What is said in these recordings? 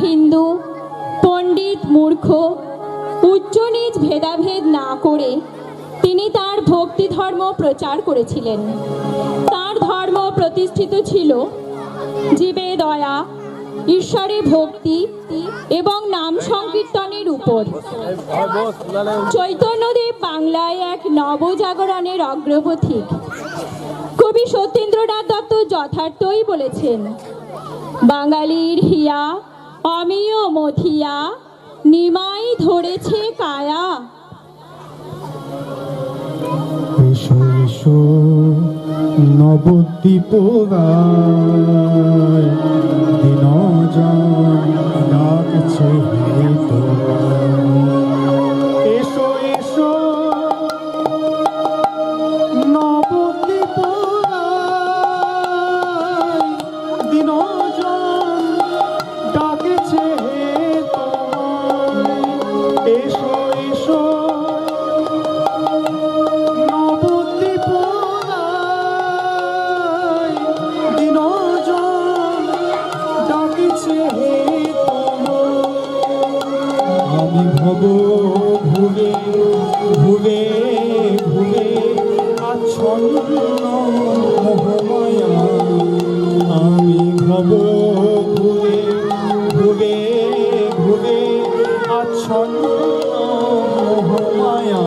হিন্দু, পণ্ডিত মূর্খ, উচ্চ নীচ ভেদাভেদ না করে তিনি তার ভক্তি ধর্ম প্রচার করেছিলেন। তার ধর্ম প্রতিষ্ঠিত ছিল জীবে দয়া, ঈশ্বরে ভক্তি এবং নাম সংকীর্তনের উপর। চৈতন্যদেব বাংলায় এক নবজাগরণের অগ্রপথিক। কবি সত্যেন্দ্রনাথ দত্ত যথার্থই বলেছেন, বাঙালির হিয়া অমিয় মথিয়া, নিমাই ধরেছে কায়া। এসো এসো নবদ্বীপ গায়, দিনজন ডাকছে তোমায়। এসো এসো নবদ্বীপ গায়, দিনজন ডাকছে তোমায়। এসো এসো আমি ভব ভুলে ভুলে ভুলে আচ্ছন্ন মোহমায়া। আমি ভব ভুলে ভুলে ভুলে আচ্ছন্ন মোহমায়া।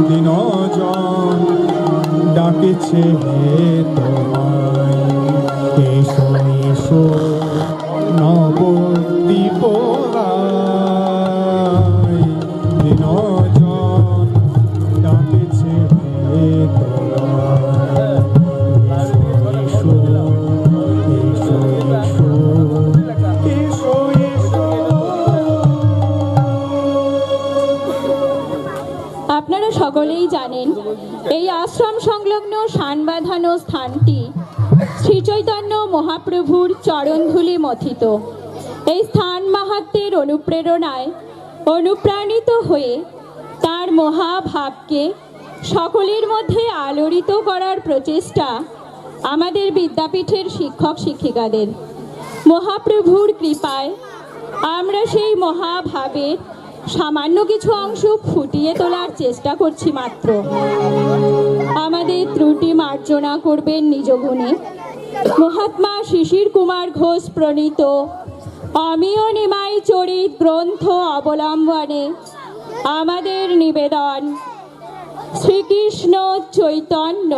দিনজন ডাকেছে তোমায়। এসো এসো নবদ্বীপ গায়, দিনজন ডাকেছে তোমায়। এসো এসো এসো এসো এসো। আপনারা সকলেই জানেন, এই আশ্রম সংলগ্ন শান বাঁধানো স্থানটি শ্রী চৈতন্য মহাপ্রভুর চরণধূলি মথিত। এই স্থান মাহাত্ম্যের অনুপ্রেরণায় অনুপ্রাণিত হয়ে তার মহাভাবকে সকলের মধ্যে আলোড়িত করার প্রচেষ্টা আমাদের বিদ্যাপীঠের শিক্ষক শিক্ষিকাদের। মহাপ্রভুর কৃপায় আমরা সেই মহাভাবের সামান্য কিছু অংশ ফুটিয়ে তোলার চেষ্টা করছি মাত্র। আমাদের ত্রুটি মার্জনা করবেন নিজ গুণে। মহাত্মা শিশির কুমার ঘোষ প্রণীত অমিয় নিমাই চরিত গ্রন্থ অবলম্বনে আমাদের নিবেদন শ্রীকৃষ্ণ চৈতন্য।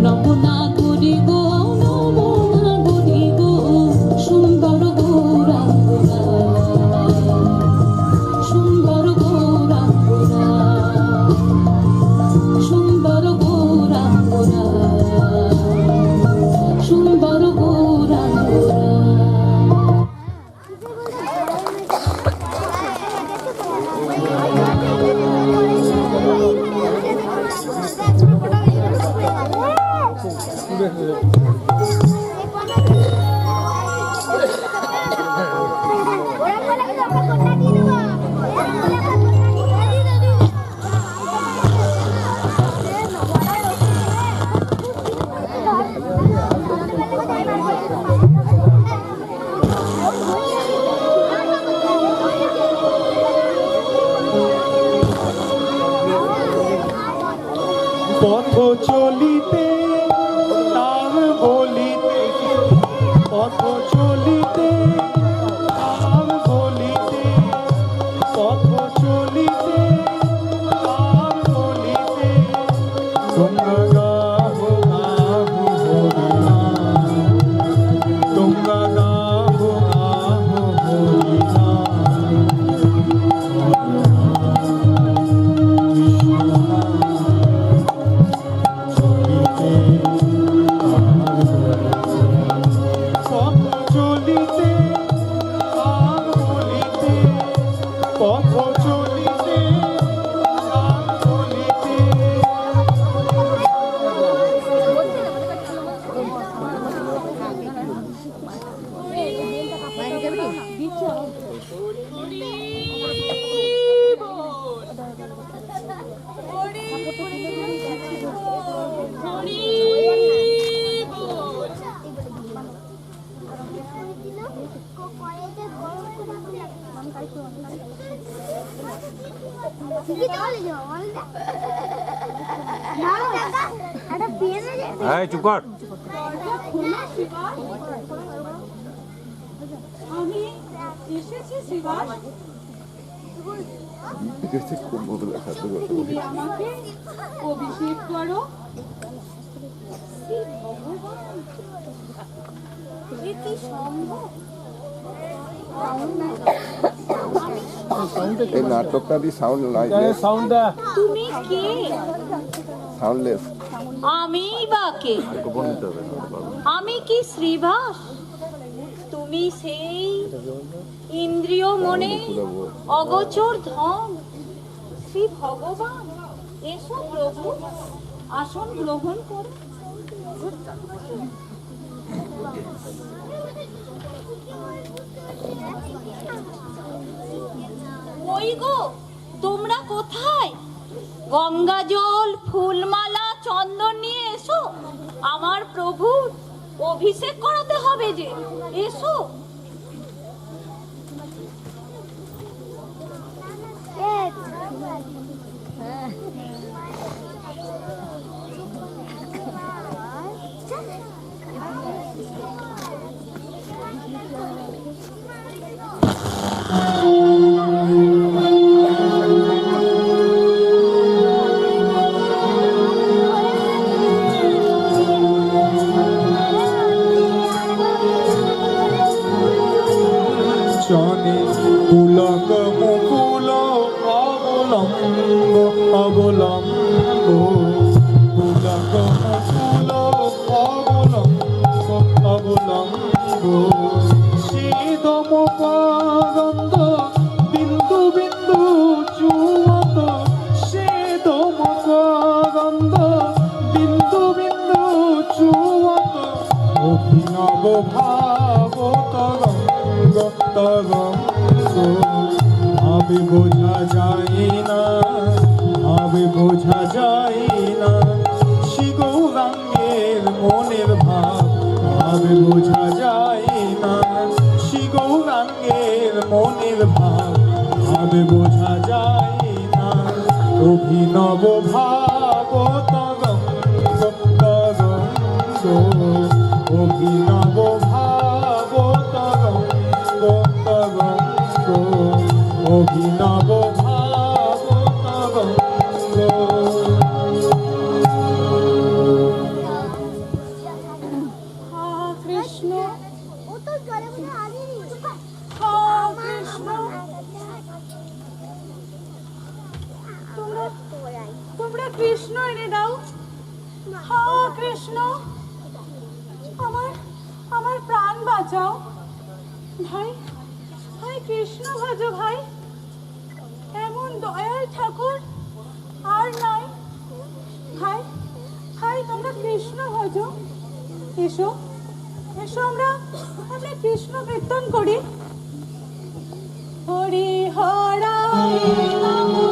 নমনা করি গো নমনা করি গো সুন্দর গৌরাঙ্গনা সুন্দর গৌরাঙ্গনা সুন্দর গৌরাঙ্গনা সুন্দর গৌরাঙ্গনা পথ চলিতে তার বলিতে পথ চলিতে তার বলিতে পথ চলিতে তার বলিতে তোমরা গাহো গাহো হরিনাম তোমরা গাহো গাহো পথ চলিতে তার বলিতে চুপ কর। আমি এসেছি শিবাস তুমি আমাকে অভিষেক করো এই নাটকটা দিয়ে সাউন্ড নাই, সাউন্ডটা তুমি কে সাউন্ডলেস। আমি বা কে আমি কি শ্রীবাস তুমি সেই ইন্দ্রিয় মনে অগোচর ধন শ্রী ভগবান এসো প্রভু আসন গ্রহণ করো ওই গো তোমরা কোথায় গঙ্গা জল ফুলমালা চন্দন নিয়ে এসো আমার প্রভুর অভিষেক করাতে হবে যে এসো চনে পুলক মুকুল অবলম্ব অবলম্ব পুলক মুকুল অবলম্ব অবলম্ব শীতম পারন্দ বিন্দু বিন্দু চুয়ত শীতম পারন্দ বিন্দু বিন্দু চুয়ত অভিনব ভাব তরঙ্গ ভাবে বোঝা যায় না ভাবে বোঝা যায় না শ্রী গৌরাঙ্গের মনের ভাব ভাবে বোঝা যায় না শ্রী গৌরাঙ্গের মনের ভাব ভাবে বোঝা যায় না অভিনব ভাব তরঙ্গ তরঙ্গ অভিনব ভাব তরঙ্গ তরঙ্গ অভিনব ভাব তরঙ্গ বাঁচাও, হা কৃষ্ণ, আমার আমার প্রাণ বাঁচাও। ভাই, ভাই কৃষ্ণ ভজ ভাই, এমন দয়াল ঠাকুর আর নাই। ভাই, ভাই তোমরা কৃষ্ণ ভজ, এসো এসো, আমরা আমরা কৃষ্ণ কীর্তন করি। হরি হরায় নমো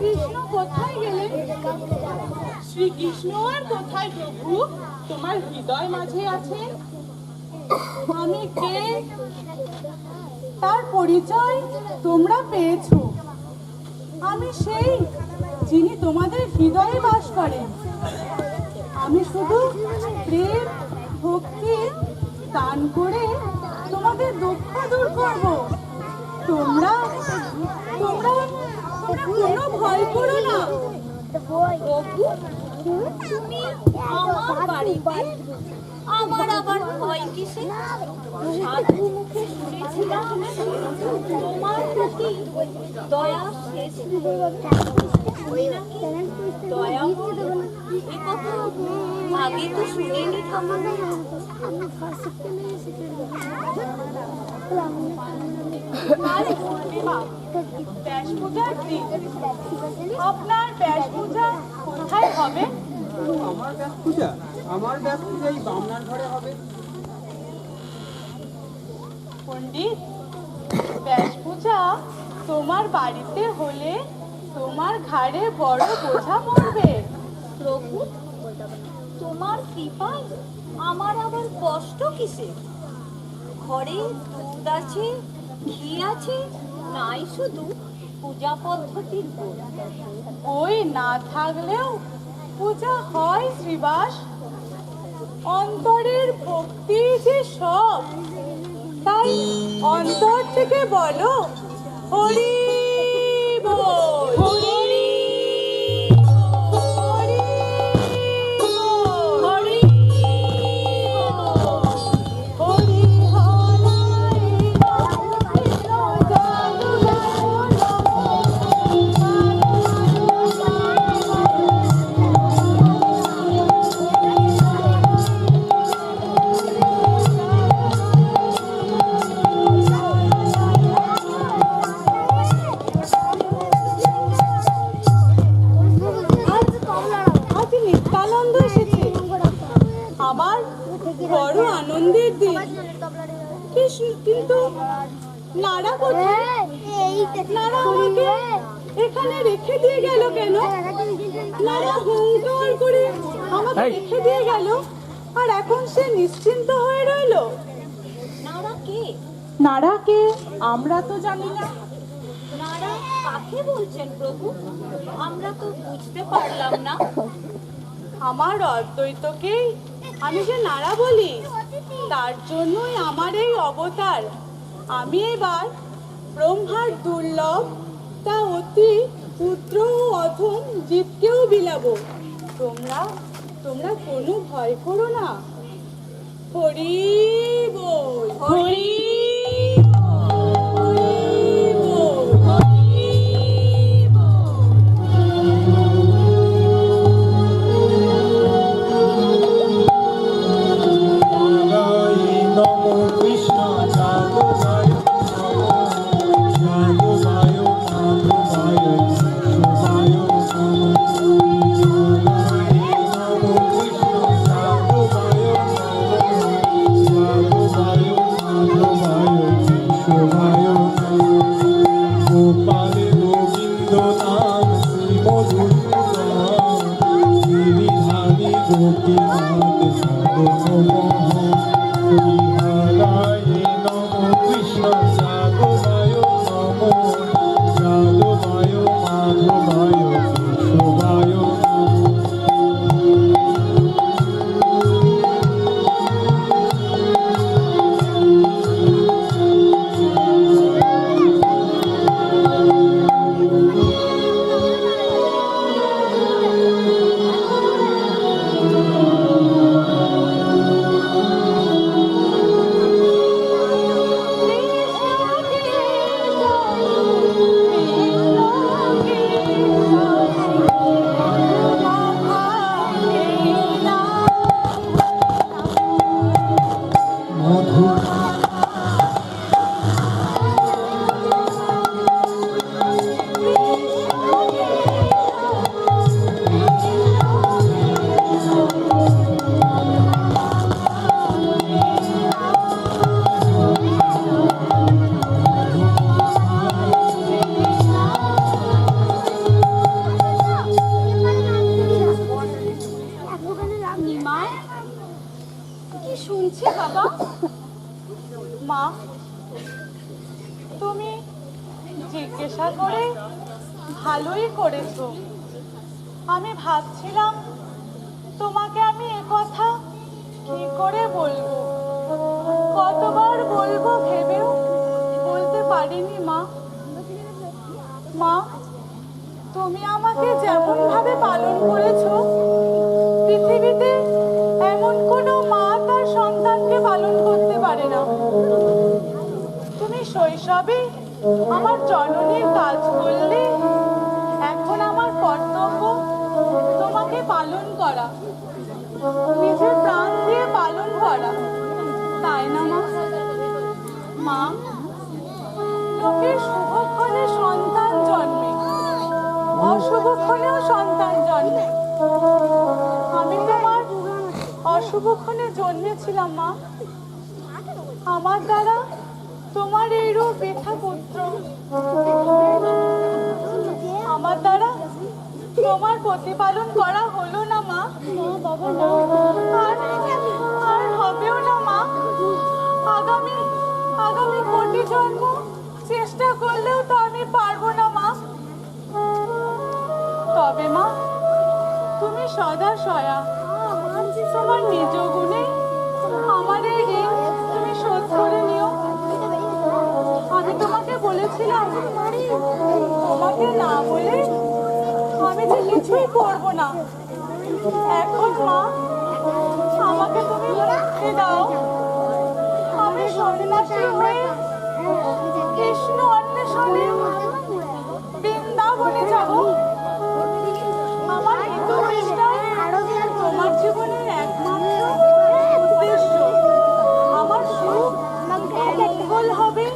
কৃষ্ণ কোথায় গেলেন? শ্রীকৃষ্ণ আর কোথায় প্রভু? তোমার হৃদয় মাঝে আছেন। আমি কে তার পরিচয় তোমরা পেয়েছো। আমি সেই যিনি তোমাদের হৃদয়ে বাস করেন। আমি শুধু প্রেম ভক্তি দান করে তোমাদের দুঃখ দূর করব। তোমরা তোমরা কোনো ভয় করো না। প্রভু, তুমি আমার বাড়িতে, আমার আবার ভয় কিসে? সাধু মুখে শুনেছিলাম তোমার প্রতি দয়া শেষ তুমি নাকি দয়া করো। এ কথা আগে তো শুনিনি ঠাকুর। ব্যাস পূজার দিন আপনার ব্যাস পূজা কোথায় হবে? আমার ব্যাস পূজা এই বামনার ঘরে হবে। পণ্ডিত, ব্যাস পূজা তোমার বাড়িতে হলে তোমার ঘাড়ে বড় বোঝা পড়বে। প্রভু, তোমার কৃপায় আমার আবার কষ্ট কিসে? ঘরে দুধ আছে, ঘি আছে, নাই শুধু পূজা পদ্ধতির বই। বই না থাকলেও পূজা হয় শ্রীবাস। অন্তরের ভক্তি যে সব, তাই অন্তর থেকে বলো হরি বল, হরি হরি বল, হরি বল, হরি হরায় নমো কৃষ্ণ জাদুগায় আজ নিত্যানন্দ এসেছে। আমার বড় আনন্দের দিন। কিন্তু নাড়া কোথায়? নাড়া আমাকে এখানে রেখে দিয়ে গেল কেন? নাড়া হুঙ্কার করে আমাকে রেখে দিয়ে গেল, আর এখন সে নিশ্চিন্ত হয়ে রইল। নারা কে? নাড়া কে আমরা তো জানি না। নারা কাকে বলছেন প্রভু? আমরা তো বুঝতে পারলাম না। আমার অদ্বৈতকেই আমি যে নাড়া বলি, তার জন্যই আমার এই অবতার। আমি এবার ব্রহ্মার দুর্লভ তা অতি পুত্র ও অধম জীবকেও বিলাবো। তোমরা তোমরা কোনো ভয় করো না। হরি বল, হরি বল, হরি বল, হরি বল। নমো কৃষ্ণ জাদুগায় জাদুগায় মাধবায় শুভায় নমো কৃষ্ণ জাদুগায় হরিহরায় নমো কৃষ্ণ যাদবায় নমো যাদবায় মাধবায় কেশবায় মধু নিমাই কি শুনছি বাবা? মা, তুমি জিজ্ঞাসা করে ভালোই করেছো। আমি ভাবছিলাম তোমাকে আমি এ কথা কি করে বলবো, কতবার বলবো ভেবেও বলতে পারিনি মা। মা, তুমি আমাকে যেমন ভাবে পালন করেছো, পৃথিবীতে এমন কোনো মা তার সন্তানকে পালন করতে পারে না। তুমি শৈশবে আমার জননীর কাজ করলে, এখন আমার কর্তব্য তোমাকে পালন করা, নিজের প্রাণ দিয়ে পালন করা, তাই না মা? মা, লোকের শুভক্ষণে সন্তান জন্মে, অশুভক্ষণেও সন্তান জন্মে। আমি তোমার অশুভক্ষণে জন্মেছিলাম মা। আমার দ্বারা তোমার এই রূপ বৃথা পুত্র, আমার দ্বারা তোমার প্রতিপালন করা হলো না মা। আর হবেও না মা। আগামী কোটি জন্ম চেষ্টা করলেও তো আমি পারবো না মা। তবে মা, তুমি সদা সয়া, তোমার নিজ গুণে আমার এই ঋণ তুমি শোধ করে নিও। আমি তোমাকে বলেছিলাম, তোমাকে না বলে আমি যে কিছুই করবো না। এখন মা, আমাকে তুমি মুক্তি দাও। আমি সন্ন্যাসী হয়ে কৃষ্ণ অন্বেষণে বৃন্দাবনে যাব। আমার হিতৈষিতাই তোমার জীবনের একমাত্র উদ্দেশ্য। আমার সুখ মঙ্গল হবে,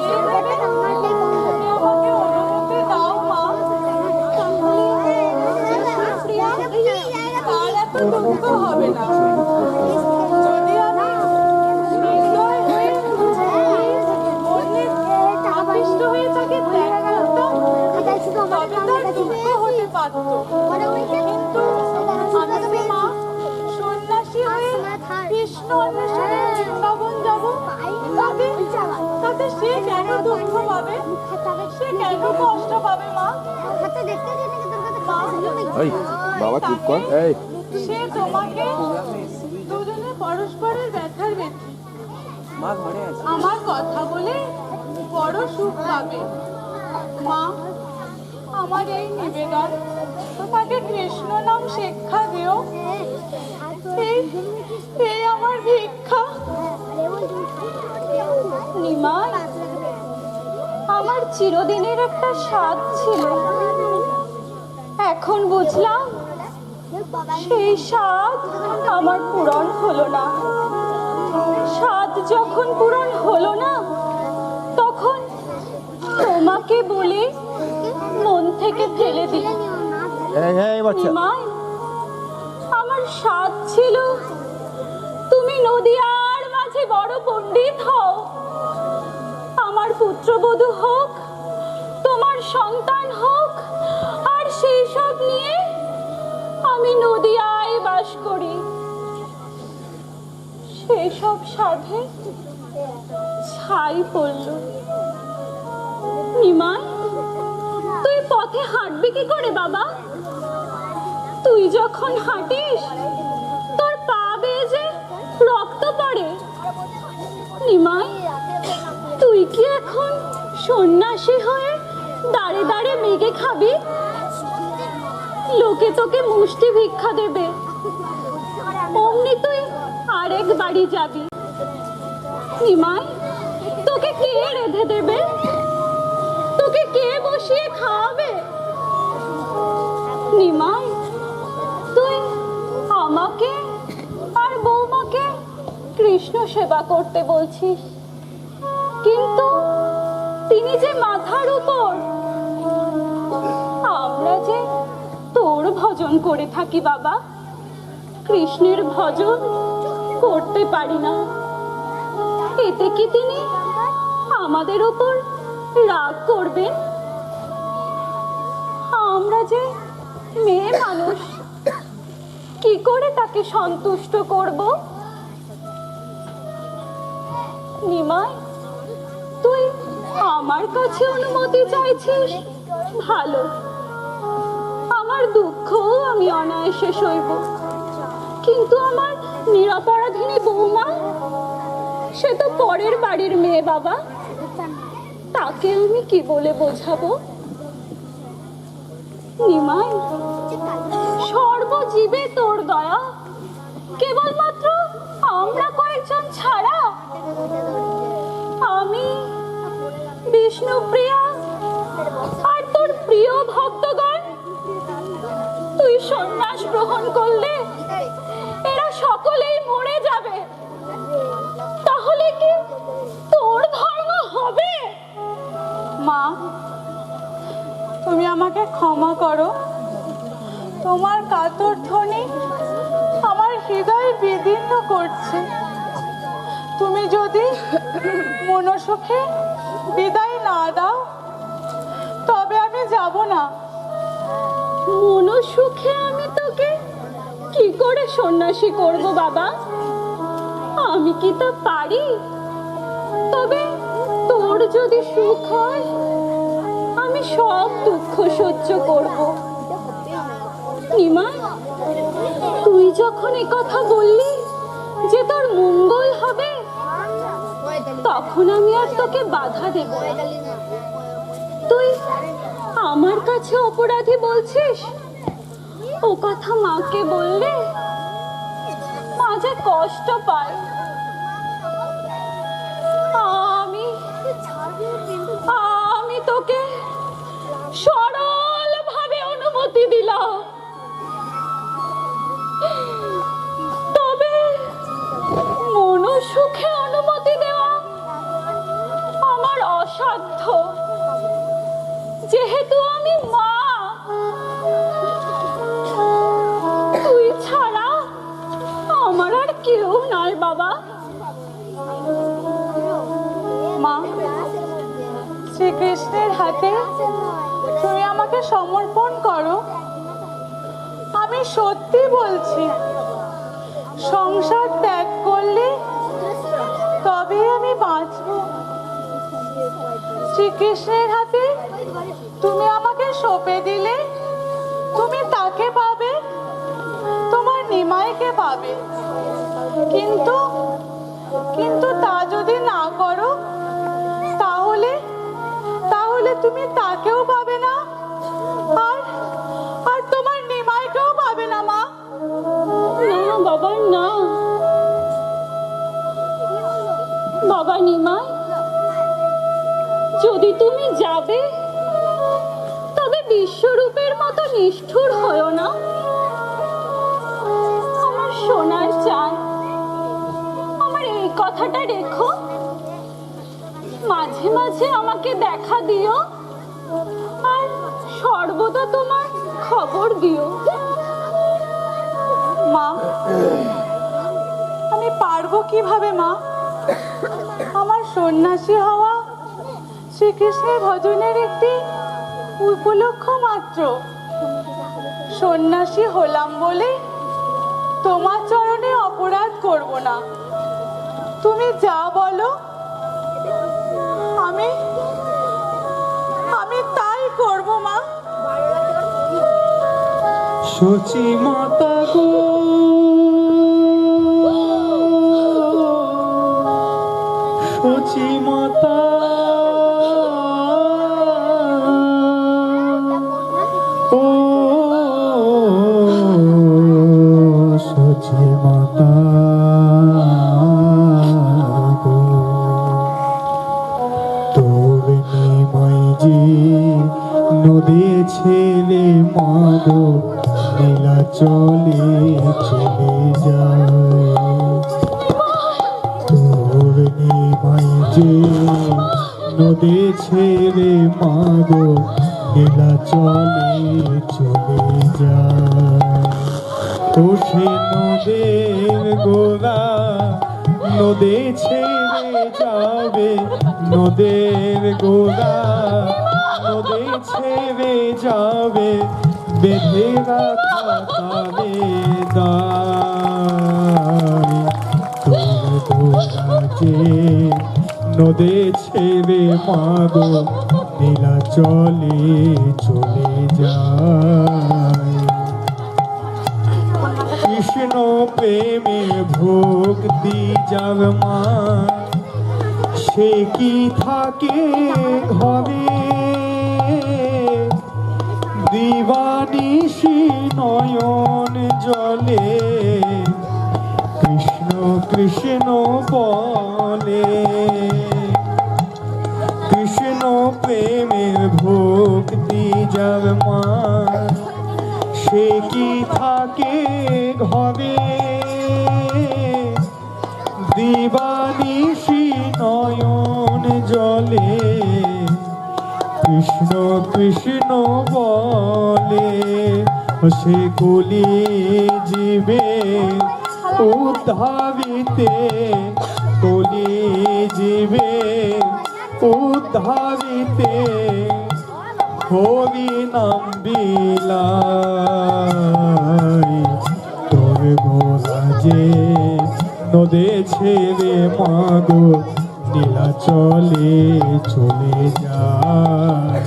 এই ভেবে তুমি আমাকে অনুমতি দাও মা। তার এত দুঃখ হবে না যদি আমি নির্দয় হয়ে অন্যের আকৃষ্ট হয়ে তাকে ত্যাগ করতাম, তবে তার দুঃখ হতে পারত। কিন্তু আমি যে মা সন্ন্যাসী হয়ে কৃষ্ণ অন্বেষণে বৃন্দাবন যাব, তাতে সে কেন দুঃখ পাবে, সে কেন কষ্ট পাবে মা? এই বাবা চুপ কর। এই সে তোমাকে দুজনে পরস্পরের ব্যথার ব্যথী আমার কথা বলে বড় সুখ পাবে মা। আমার এই নিবেদন, তোমাকে কৃষ্ণ নাম শিক্ষা দিও। এই আমার ভিক্ষা। নিমাই, আমার চিরদিনের একটা স্বাদ ছিল, এখন বুঝলাম সেই স্বাদ আমার পূরণ হলো না। স্বাদ যখন পূরণ হলো না, তখন তোমাকে বলে মন থেকে ফেলে দিই। নিমাই, আমার স্বাদ ছিল তুমি নদিয়ার মাঝে বড় পণ্ডিত হও, আমার পুত্রবধূ হোক, তোমার সন্তান হোক, আর সেই সব নিয়ে আমি নদিয়ায় বাস করি। সেসব সাধে ছাই পড়ল। নিমাই, তুই পথে হাঁটবি কি করে বাবা? তুই যখন হাঁটিস তোর পা বেয়ে যে রক্ত পড়ে। নিমাই, তুই কি এখন সন্ন্যাসী হয়ে দাঁড়ে দাঁড়ে মেঘে খাবি? লোকে তোকে মুষ্টি ভিক্ষা দেবে, অমনি তুই আরেক বাড়ি যাবি। নিমাই, তোকে কে রেঁধে দেবে? তোকে কে বসিয়ে খাওয়াবে? নিমাই, তুই আমাকে আর বৌমাকে কৃষ্ণ সেবা করতে বলছিস, কিন্তু তিনি যে মাথার উপর, আমরা যে তোর ভজন করে থাকি বাবা, কৃষ্ণের ভজন করতে পারি না। এতে কি তিনি আমাদের উপর রাগ করবেন? আমরা যে মেয়ে মানুষ, কি করে তাকে সন্তুষ্ট করব? নিমাই, তুই আমার কাছে অনুমতি চাইছিস, ভালো। আমার দুঃখও আমি অনায়াসে সইব, কিন্তু আমার নিরপরাধিনী বৌমা, সে তো পরের বাড়ির মেয়ে বাবা, তাকে আমি কি বলে বোঝাবো? নিমাই, সর্বজীবে তোর দয়া, কেবলমাত্র আমরা কয়েকজন ছাড়া। আমি বিষ্ণুপ্রিয়া আর তোর প্রিয় ভক্তগণ, তুই সন্ন্যাস গ্রহণ করলে এরা সকলেই মরে যাবে। তাহলে কি তোর ধর্ম হবে? মা, তুমি আমাকে ক্ষমা করো। তোমার কাতর ধ্বনি আমার হৃদয় বিদীর্ণ করছে। তুমি যদি মনসুখে বিদায় না দাও, তবে আমি যাব না। মনসুখে আমি তোকে কি করে সন্ন্যাসী করব বাবা? আমি কি তা পারি? তবে তোর যদি সুখ হয়, আমি সব দুঃখ সহ্য করব। নিমা, তুই যখন এ কথা বললি যে তোর মঙ্গল হবে, তখন আমি আর তোকে বাধা দেব না। তুই আমার কাছে অপরাধী বলছিস, ও কথা মাকে বললে মা যে কষ্ট পায়। আমি তোকে সরল ভাবে অনুমতি দিলাম, তবে মনসুখে অনুমতি দেওয়া আমার অসাধ্য, যেহেতু আমি মা। তুই ছাড়া আমার আর কেউ নাই বাবা। মা, শ্রীকৃষ্ণের হাতে তুমি আমাকে সমর্পণ করো। আমি সত্যি বলছি, সংসার ত্যাগ করলে তবে আমি বাঁচব। শ্রীকৃষ্ণের হাতে তুমি আমাকে সঁপে দিলে তুমি তাকে পাবে, তোমার নিমাইকে পাবে। কিন্তু কিন্তু তা যদি না করো, তাহলে তাহলে তুমি তাকেও পাবে না, আর আর তোমার নিমাইকেও পাবে না। মা, না বাবা, না বাবা। নিমাই, যদি তুমি যাবে, তবে বিশ্বরূপের মতো নিষ্ঠুর হয়ো না। আমার সোনার চাঁদ, আমার এই কথাটা রেখো, মাঝে মাঝে আমাকে দেখা দিও, আর সর্বদা তোমার খবর দিও। মা, আমি পারবো কিভাবে মা? আমার সন্ন্যাসী হওয়া শ্রীকৃষ্ণের ভজনের একটি উপলক্ষ মাত্র। সন্ন্যাসী হলাম বলে তোমার চরণে অপরাধ করব না। তুমি যা বলো আমি আমি তাই করব মা। সচি মাতা গো, সচি মাতা, ও সচি মাতা গো, তোর নিমাই যে নদী ছেলে মাগো নীলা চলে চলে যায়, তোর নিমাই যে নদী ছেলে মাগো নীলা চলে চলে যায়। ও সে নদের গোলা নদে ছেড়ে যাবে, নদের গোলা নদে ছেড়ে যাবে, বেঁধে রাখা তারে দায়। তোর গোলা যে নদে ছেড়ে মাগো নীলা চলে চলে যায়। কৃষ্ণ প্রেমে ভক্তি যার মা, সে কি থাকে ঘরে, দিবানিশি নয়ন জলে কৃষ্ণ কৃষ্ণ বলে। কৃষ্ণ প্রেমের ভক্তি যার মা, সে কি থাকে ঘরে, দিবানিশি নয়ন জলে কৃষ্ণ কৃষ্ণ বলে। সে কলি জীবে উদ্ধাবিতে, কলি জীবে উদ্ধাবিতে হরি নাম বিলাই। তোর গোলা যে নদে ছেড়ে মাগো নীলা চলে চলে যায়।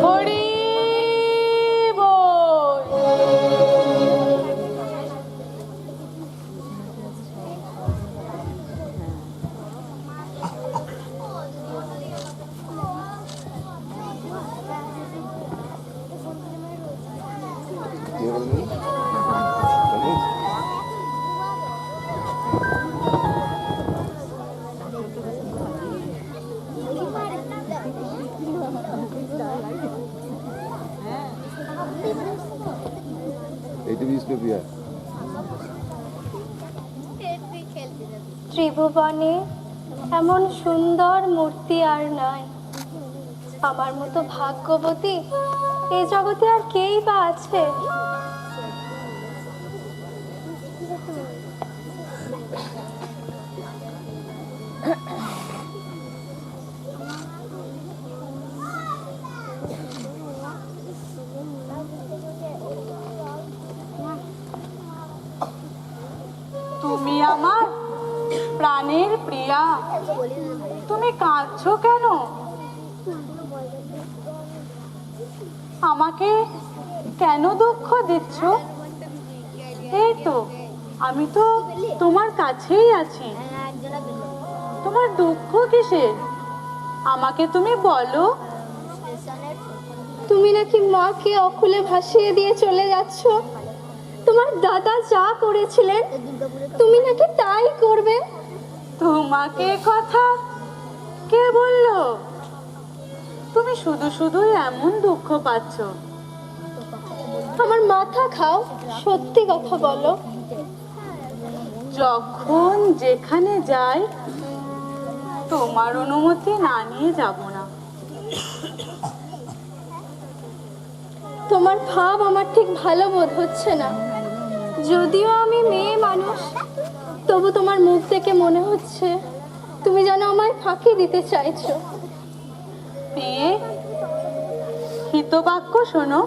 হরি বল। এইটা বিষ্ণু প্রিয়া। ত্রিভুবনে এমন সুন্দর মূর্তি আর নাই, আমার মতো ভাগ্যবতী এই জগতে আর কেই বা আছে। তুমি আমার প্রাণের প্রিয়া, তুমি কাঁদছো কেন? আমাকে কেন দুঃখ দিচ্ছ? এই তো আমি তো তোমার কাছেই আছি, তোমার দুঃখ কিসের? আমাকে তুমি বলো। তুমি নাকি মাকে অকুলে ভাসিয়ে দিয়ে চলে যাচ্ছ। তোমার দাদা যা করেছিলেন তুমি নাকি তাই করবে। তোমাকে কথা কে বললো? তুমি শুধু শুধুই এমন দুঃখ পাচ্ছ। আমার মাথা খাও, সত্যি কথা বলো। যখন যেখানে যাই তোমার অনুমতি না নিয়ে যাব না। তোমার ভাব আমার ঠিক ভালো বোধ হচ্ছে না। যদিও আমি মেয়ে মানুষ, তবু তোমার মুখ দেখে মনে হচ্ছে তুমি যেন আমায় ফাঁকি দিতে চাইছো। মেয়ে, হিতবাক্য শোনো।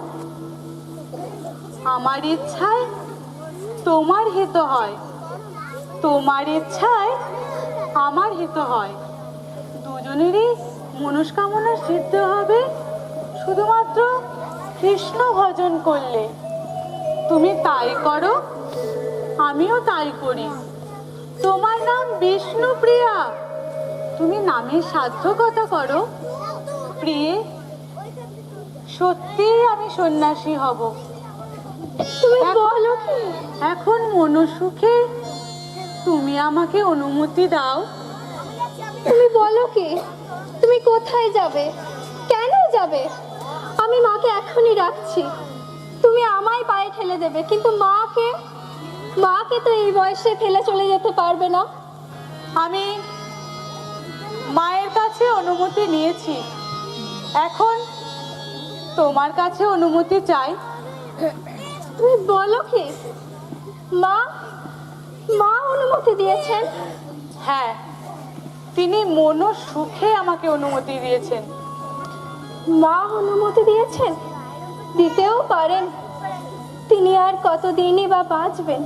আমার ইচ্ছায় তোমার হিত হয়, তোমার ইচ্ছায় আমার হিত হয়। দুজনেরই মনস্কামনা সিদ্ধ হবে শুধুমাত্র কৃষ্ণ ভজন করলে। তুমি তাই করো, আমিও তাই করি। তোমার নাম বিষ্ণুপ্রিয়া, তুমি নামের সার্থকতা করো। প্রিয়ে, সত্যিই আমি সন্ন্যাসী হব। তুমি বলো কি? এখন মনসুখে তুমি আমাকে অনুমতি দাও। তুমি বলো কি? তুমি কোথায় যাবে? কেন যাবে? আমি মাকে এখনই রাখছি। তুমি আমায় পায়ে ঠেলে দেবে, কিন্তু মাকে তো এই বয়সে ফেলে চলে যেতে পারবে না। আমি মায়ের কাছে অনুমতি নিয়েছি, এখন তোমার কাছে অনুমতি চাই। তুমি বলো কি? মা অনুমতি দিয়েছেন? হ্যাঁ, তিনি মনসুখে আমাকে অনুমতি দিয়েছেন। মা অনুমতি দিয়েছেন? দিতেও পারেন। তিনি আর কতদিনই বা বাঁচবেন,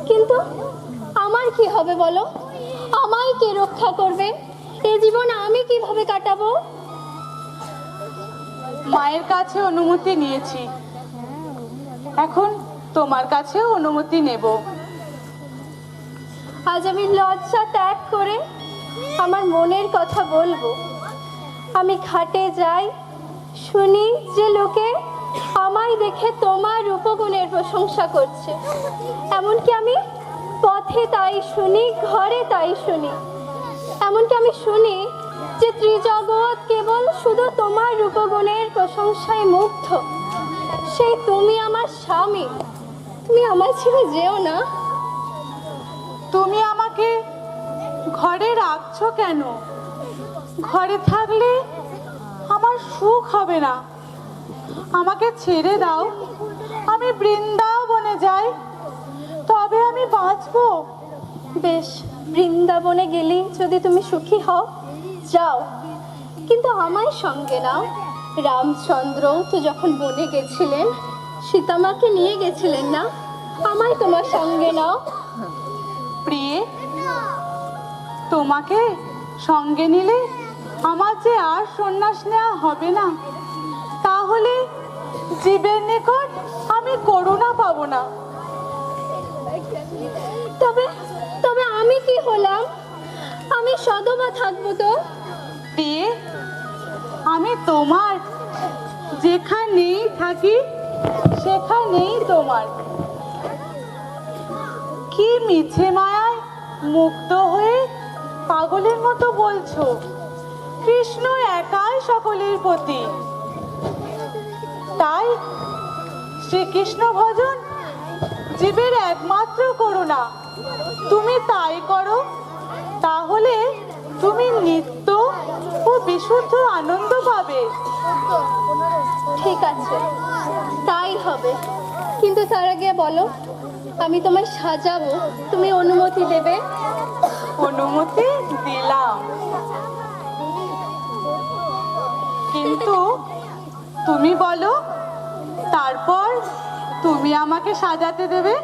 কিন্তু আমার কি হবে বলো? আমায় কে রক্ষা করবে? এ জীবন আমি কিভাবে কাটাবো? মায়ের কাছে অনুমতি নিয়েছি, এখন তোমার কাছেও অনুমতি নেব। আজ আমি লজ্জা ত্যাগ করে আমার মনের কথা বলবো। আমি ঘাটে যাই, শুনি যে লোকে আমায় দেখে তোমার রূপগুণের প্রশংসা করছে। এমনকি আমি পথে তাই শুনি, ঘরে তাই শুনি। এমনকি আমি শুনি যে ত্রিজগৎ কেবল শুধু তোমার রূপগুণের প্রশংসায় মুগ্ধ। সেই তুমি আমার স্বামী, তুমি আমার ছেড়ে যেও না। তুমি আমাকে ঘরে রাখছো কেন? ঘরে থাকলে আমার সুখ হবে না। আমাকে ছেড়ে দাও, আমি বৃন্দাবনে যাই, তবে আমি বাঁচবো। বেশ, বৃন্দাবনে গেলেই যদি তুমি সুখী হও, যাও, কিন্তু আমায় সঙ্গে নাও। রামচন্দ্র তো যখন বনে গেছিলেন, সীতামাকে নিয়ে গেছিলেন না? আমায় তোমার সঙ্গে নাও। প্রিয়ে, তোমাকে সঙ্গে নিলে আমার যে আর সন্ন্যাস নেওয়া হবে না, তাহলে জীবের নিকট আমি করুণা পাবো না। তবে আমি কি হলাম? আমি সদবা থাকবো তো? প্রিয়ে, আমি তোমার, যেখানেই থাকি সেখানেই তোমার। কি মিছে মায়ায় মুক্ত হয়ে পাগলের মতো বলছো কৃষ্ণ একাই সকলের পতি। তাই শ্রীকৃষ্ণ ভজন জীবের একমাত্র করুণা। তুমি তাই করো, তাহলে তুমি নিত্য ও বিশুদ্ধ আনন্দ পাবে। ঠিক আছে, তাই হবে, কিন্তু তার আগে বলো, আমি তোমায় সাজাবো, তুমি অনুমতি দেবে? অনুমতি দিলাম, কিন্তু তুমি বলো, তারপর তুমি আমাকে সাজাতে দেবে?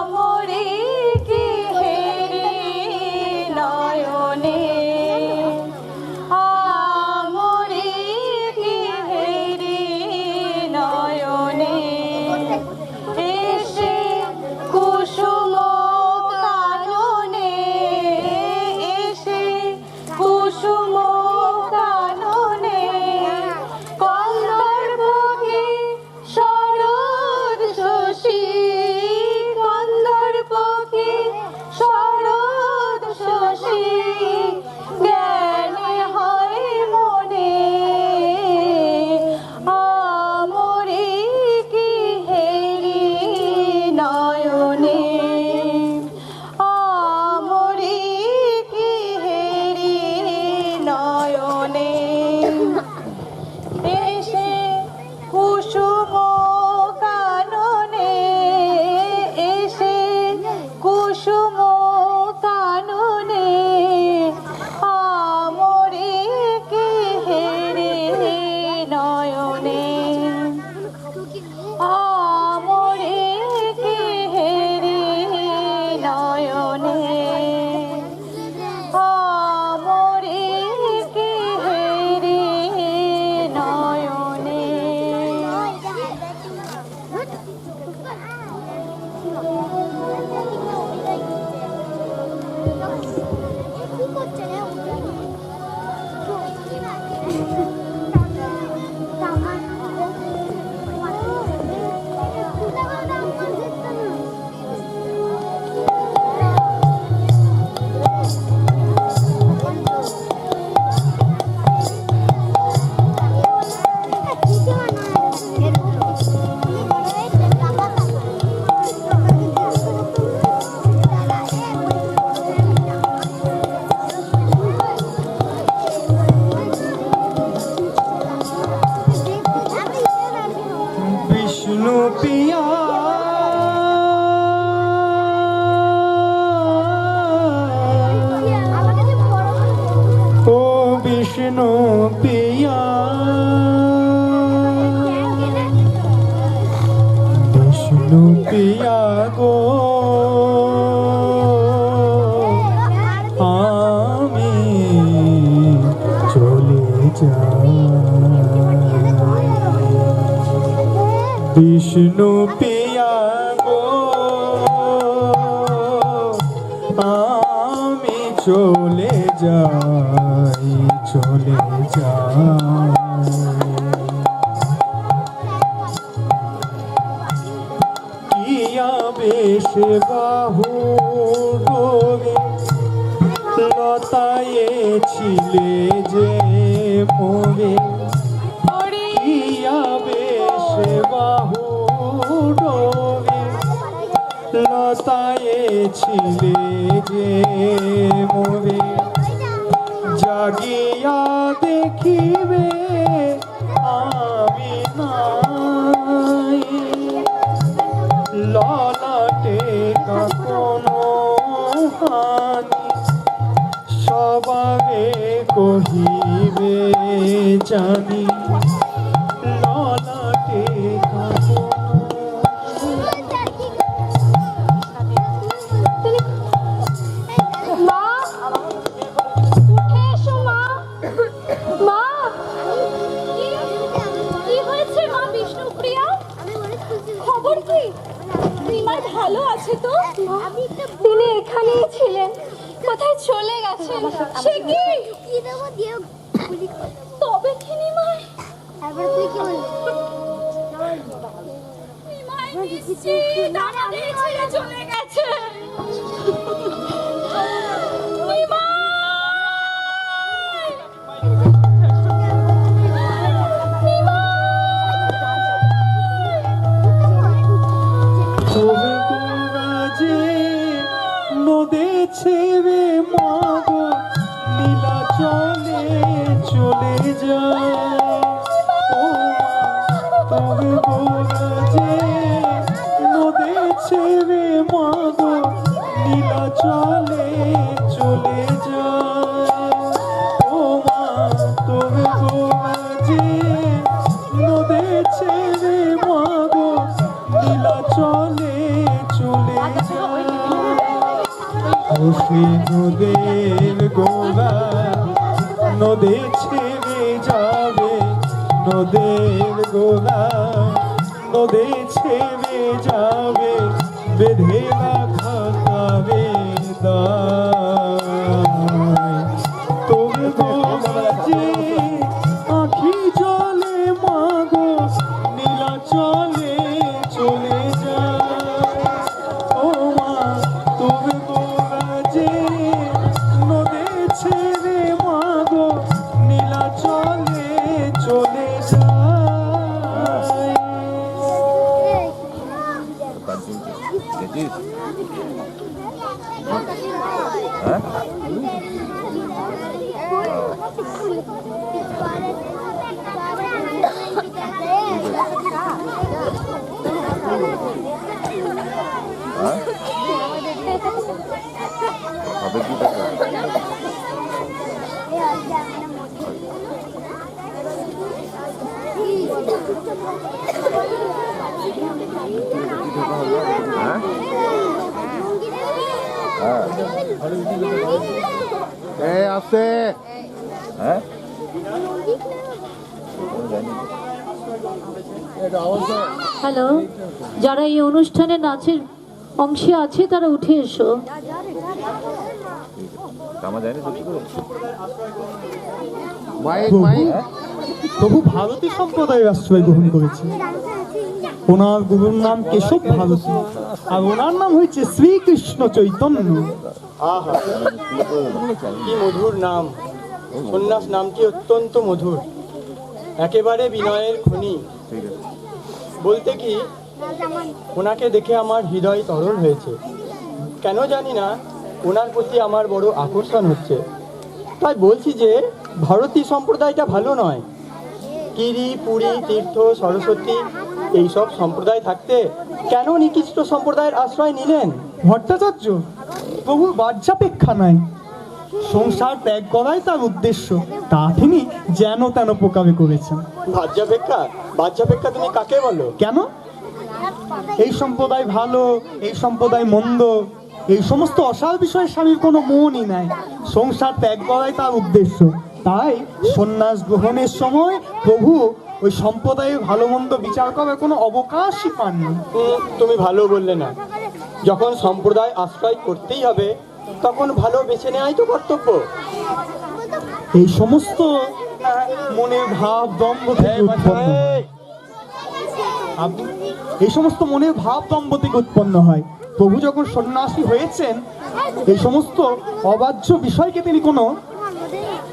আমরে কি হেরি নয়নে, আমরে কি হেরি নয়নে। পিয়া ও বিষ্ণু পিয়া বিষ্ণু পিয়া গো আমি চলে যাই বিষ্ণু পিয়া গো আমি চলে যাই চলে যাই কিয়া বেশ বাহু ডোবে লতায়ে ছিলে যে মোরে কিয়া বেশ বাহু ডোবে লতায়ে ছিলে যে মোরে জাগিয়া দেখিবে আমি নাই ললাটে কোনো হানি সবাবে কহিবে জানি ললাটে মা উঠে এসো মা মা কি হয়েছে মা বিষ্ণুপ্রিয়া খবর কি নিমাই ভালো আছে তো তিনি এখানেই ছিলেন কোথায় চলে গেছেন সে কি তবে কি নিমাই নিমাই নিশ্চিত আমাদের ছেড়ে চলে গেছে তবে গোরাজে নদে ছেড়ে মাগো নীলা চলে চলে যায় ও মা, তবে গোরাজে নদে ছেড়ে মাগো নীলা চলে চলে যায় ও মা, তবে গোরাজে নদে ছেড়ে মাগো নীলা চলে চলে যায় খুশি নদীর গোলা নদী ছেড়ে যাবে নদীর গোলা নদী ছেড়ে যাবে বেঁধে রাখা যাবে তবে গোলাজে আখি জলে মাগো নীলা চলে চলে যায় ও মা, তবে গোলাজে নদী ছেড়ে মাগো নীলা চলে চলে যায় গেছিস? হ্যাঁ? হ্যাঁ? হবে কি টাকা? হ্যাঁ? হ্যাঁ। আসছে হ্যাঁ হ্যালো, যারা এই অনুষ্ঠানে নাচের অংশে আছে তারা উঠে এসো। জামা যায়নি সত্যি করে প্রভু ভারতী সম্প্রদায়ের আশ্রয় গ্রহণ করেছে। ওনার গুরুর নাম কেশব ভারতী আর ওনার নাম হয়েছে শ্রীকৃষ্ণ চৈতন্য। আহা কি মধুর নাম, সন্ন্যাস নামটি অত্যন্ত মধুর, একেবারে বিনয়ের খনি। ঠিক আছে বলতে কি ওনাকে দেখে আমার হৃদয় তরল হয়েছে, কেন জানি না ওনার প্রতি আমার বড় আকর্ষণ হচ্ছে। তাই বলছি যে ভারতী সম্প্রদায়টা ভালো নয়। গিরি পুরী তীর্থ সরস্বতী এইসব সম্প্রদায় থাকতে কেন নিকৃষ্ট সম্প্রদায়ের আশ্রয় নিলেন? ভট্টাচার্য, প্রভুর বাহ্যাপেক্ষা নাই, সংসার ত্যাগ করাই তার উদ্দেশ্য, তা তিনি যেন তেন প্রকারে করেছেন। বাহ্যাপেক্ষা তুমি কাকে বলো? কেন? এই সম্প্রদায় ভালো, এই সম্প্রদায় মন্দ, এই সমস্ত অসার বিষয়ে স্বামীর কোনো মনই নাই, সংসার ত্যাগ করাই তার উদ্দেশ্য। তাই সন্ন্যাস গ্রহণের সময় প্রভু ওই সম্প্রদায়ের ভালো মন্দ বিচার করার কোনো অবকাশই পাননি। তুমি ভালো বললে না, যখন সম্প্রদায় আশ্রয় করতেই হবে তখন ভালো বেছে নেওয়াই তো কর্তব্য। এই সমস্ত মনের ভাব দম্ভ থেকে উৎপন্ন হয়। এই সমস্ত মনের ভাব দম্ভ থেকে উৎপন্ন হয়। প্রভু যখন সন্ন্যাসী হয়েছেন, এই সমস্ত অবাহ্য বিষয়কে তিনি কোনো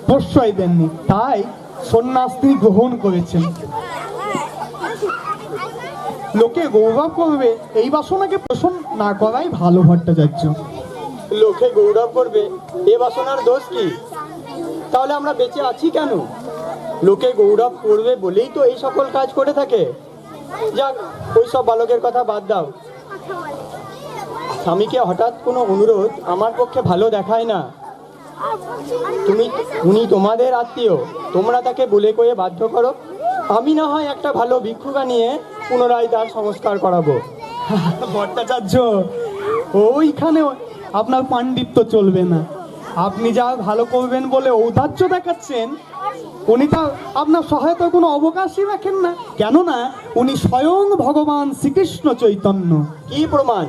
প্রশ্রয় দেননি, তাই সন্ন্যাস তিনি গ্রহণ করেছেন। লোকে গৌরব করবে এই বাসনাকে পোষণ না করাই ভালো ভট্টাচার্য। লোকে গৌরব করবে এ বাসনার দোষ কি? তাহলে আমরা বেঁচে আছি কেন? লোকে গৌরব করবে বলেই তো এই সকল কাজ করে থাকে। যাক, ওই সব বালকের কথা বাদ দাও। স্বামীকে হঠাৎ কোনো অনুরোধ আমার পক্ষে ভালো দেখায় না। উনি তোমাদের আত্মীয়, তোমরা তাকে বলে কয়ে বাধ্য করো। আমি না হয় একটা ভালো ভিক্ষুকা নিয়ে পুনরায় তার সংস্কার করাবো। ভট্টাচার্য, ওইখানে আপনার পাণ্ডিত্য চলবে না। আপনি যা ভালো করবেন বলে ঔদার্য দেখাচ্ছেন, উনি তা আপনার সহায়তার কোনো অবকাশই রাখেন না। কেননা উনি স্বয়ং ভগবান শ্রীকৃষ্ণ চৈতন্য। কি প্রমাণ?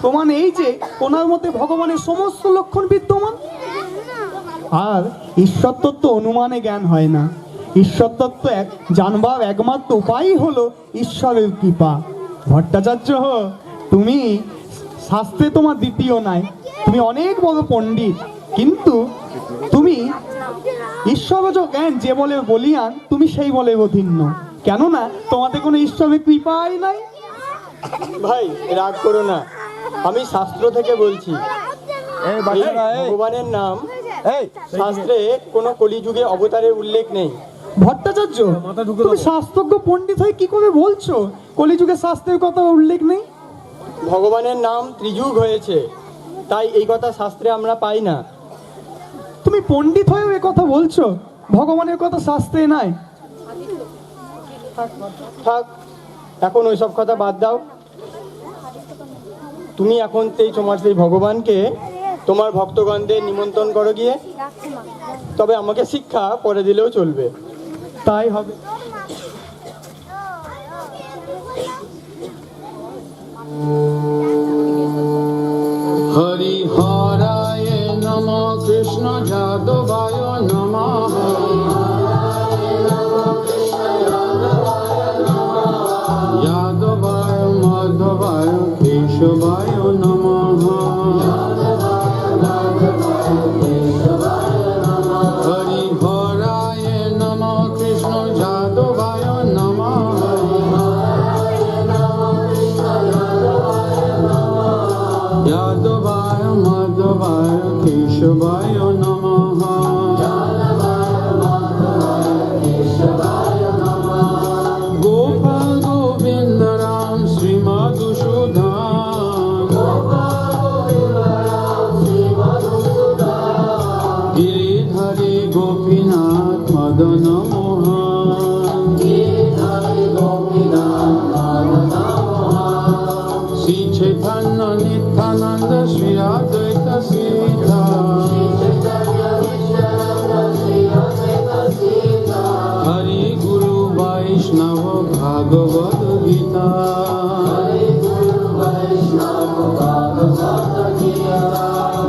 প্রমাণ এই যে ওনার মতে ভগবানের সমস্ত লক্ষণ বিদ্যমান। আর ঈশ্বর তত্ত্ব অনুমানে জ্ঞান হয় না। ঈশ্বর তত্ত্ব জানবার একমাত্র উপায়ই হলো ঈশ্বরের কৃপা। ভট্টাচার্য, তুমি শাস্ত্রে তোমার দ্বিতীয় নাই, তুমি অনেক বড় পণ্ডিত, কিন্তু তুমি ঈশ্বরজ জ্ঞান যে বলে বলিয়ান, তুমি সেই বলে অধীন্য। কেননা তোমাদের কোনো ঈশ্বরের কৃপাই নাই। ভাই, রাগ করো না, আমি শাস্ত্র থেকে বলছি। এই ভগবানের নাম শাস্ত্রে কোনো কলিযুগে অবতারের উল্লেখ নেই। ভট্টাচার্য, তুমি শাস্ত্রজ্ঞ পণ্ডিত হয়ে কি করে বলছো কলিযুগে শাস্ত্রের কথা উল্লেখ নেই? ভগবানের নাম ত্রিযুগ হয়েছে, তাই এই কথা শাস্ত্রে আমরা পাই না। তুমি পণ্ডিত হয়েও এ কথা বলছো, ভগবানের কথা শাস্ত্রে নাই। থাক, এখন ওইসব কথা বাদ দাও। তুমি এখন তোমার সেই ভগবানকে তোমার ভক্তগণদের নিমন্ত্রণ করো গিয়ে। তবে আমাকে শিক্ষা পরে দিলেও চলবে। তাই হবে। হরিহরায় নমঃ, কৃষ্ণ যাদবায় নমঃ, যাদবায় মাধবায় কেশবায় নমঃ, হরিহরায় নমঃ, কৃষ্ণ যাদবায় নমঃ, যাদবায় মাধবায় কেশবায় নমঃ, গোপাল গোবিন্দ রাম শ্রী মধুসূদন, গিরিধারী গোপীনাথ মদন মোহন, শ্রী চৈতন্য নিত্যানন্দ শ্রী অদ্বৈত সীতা, হরি গুরু বৈষ্ণব ভাগবত গীতা,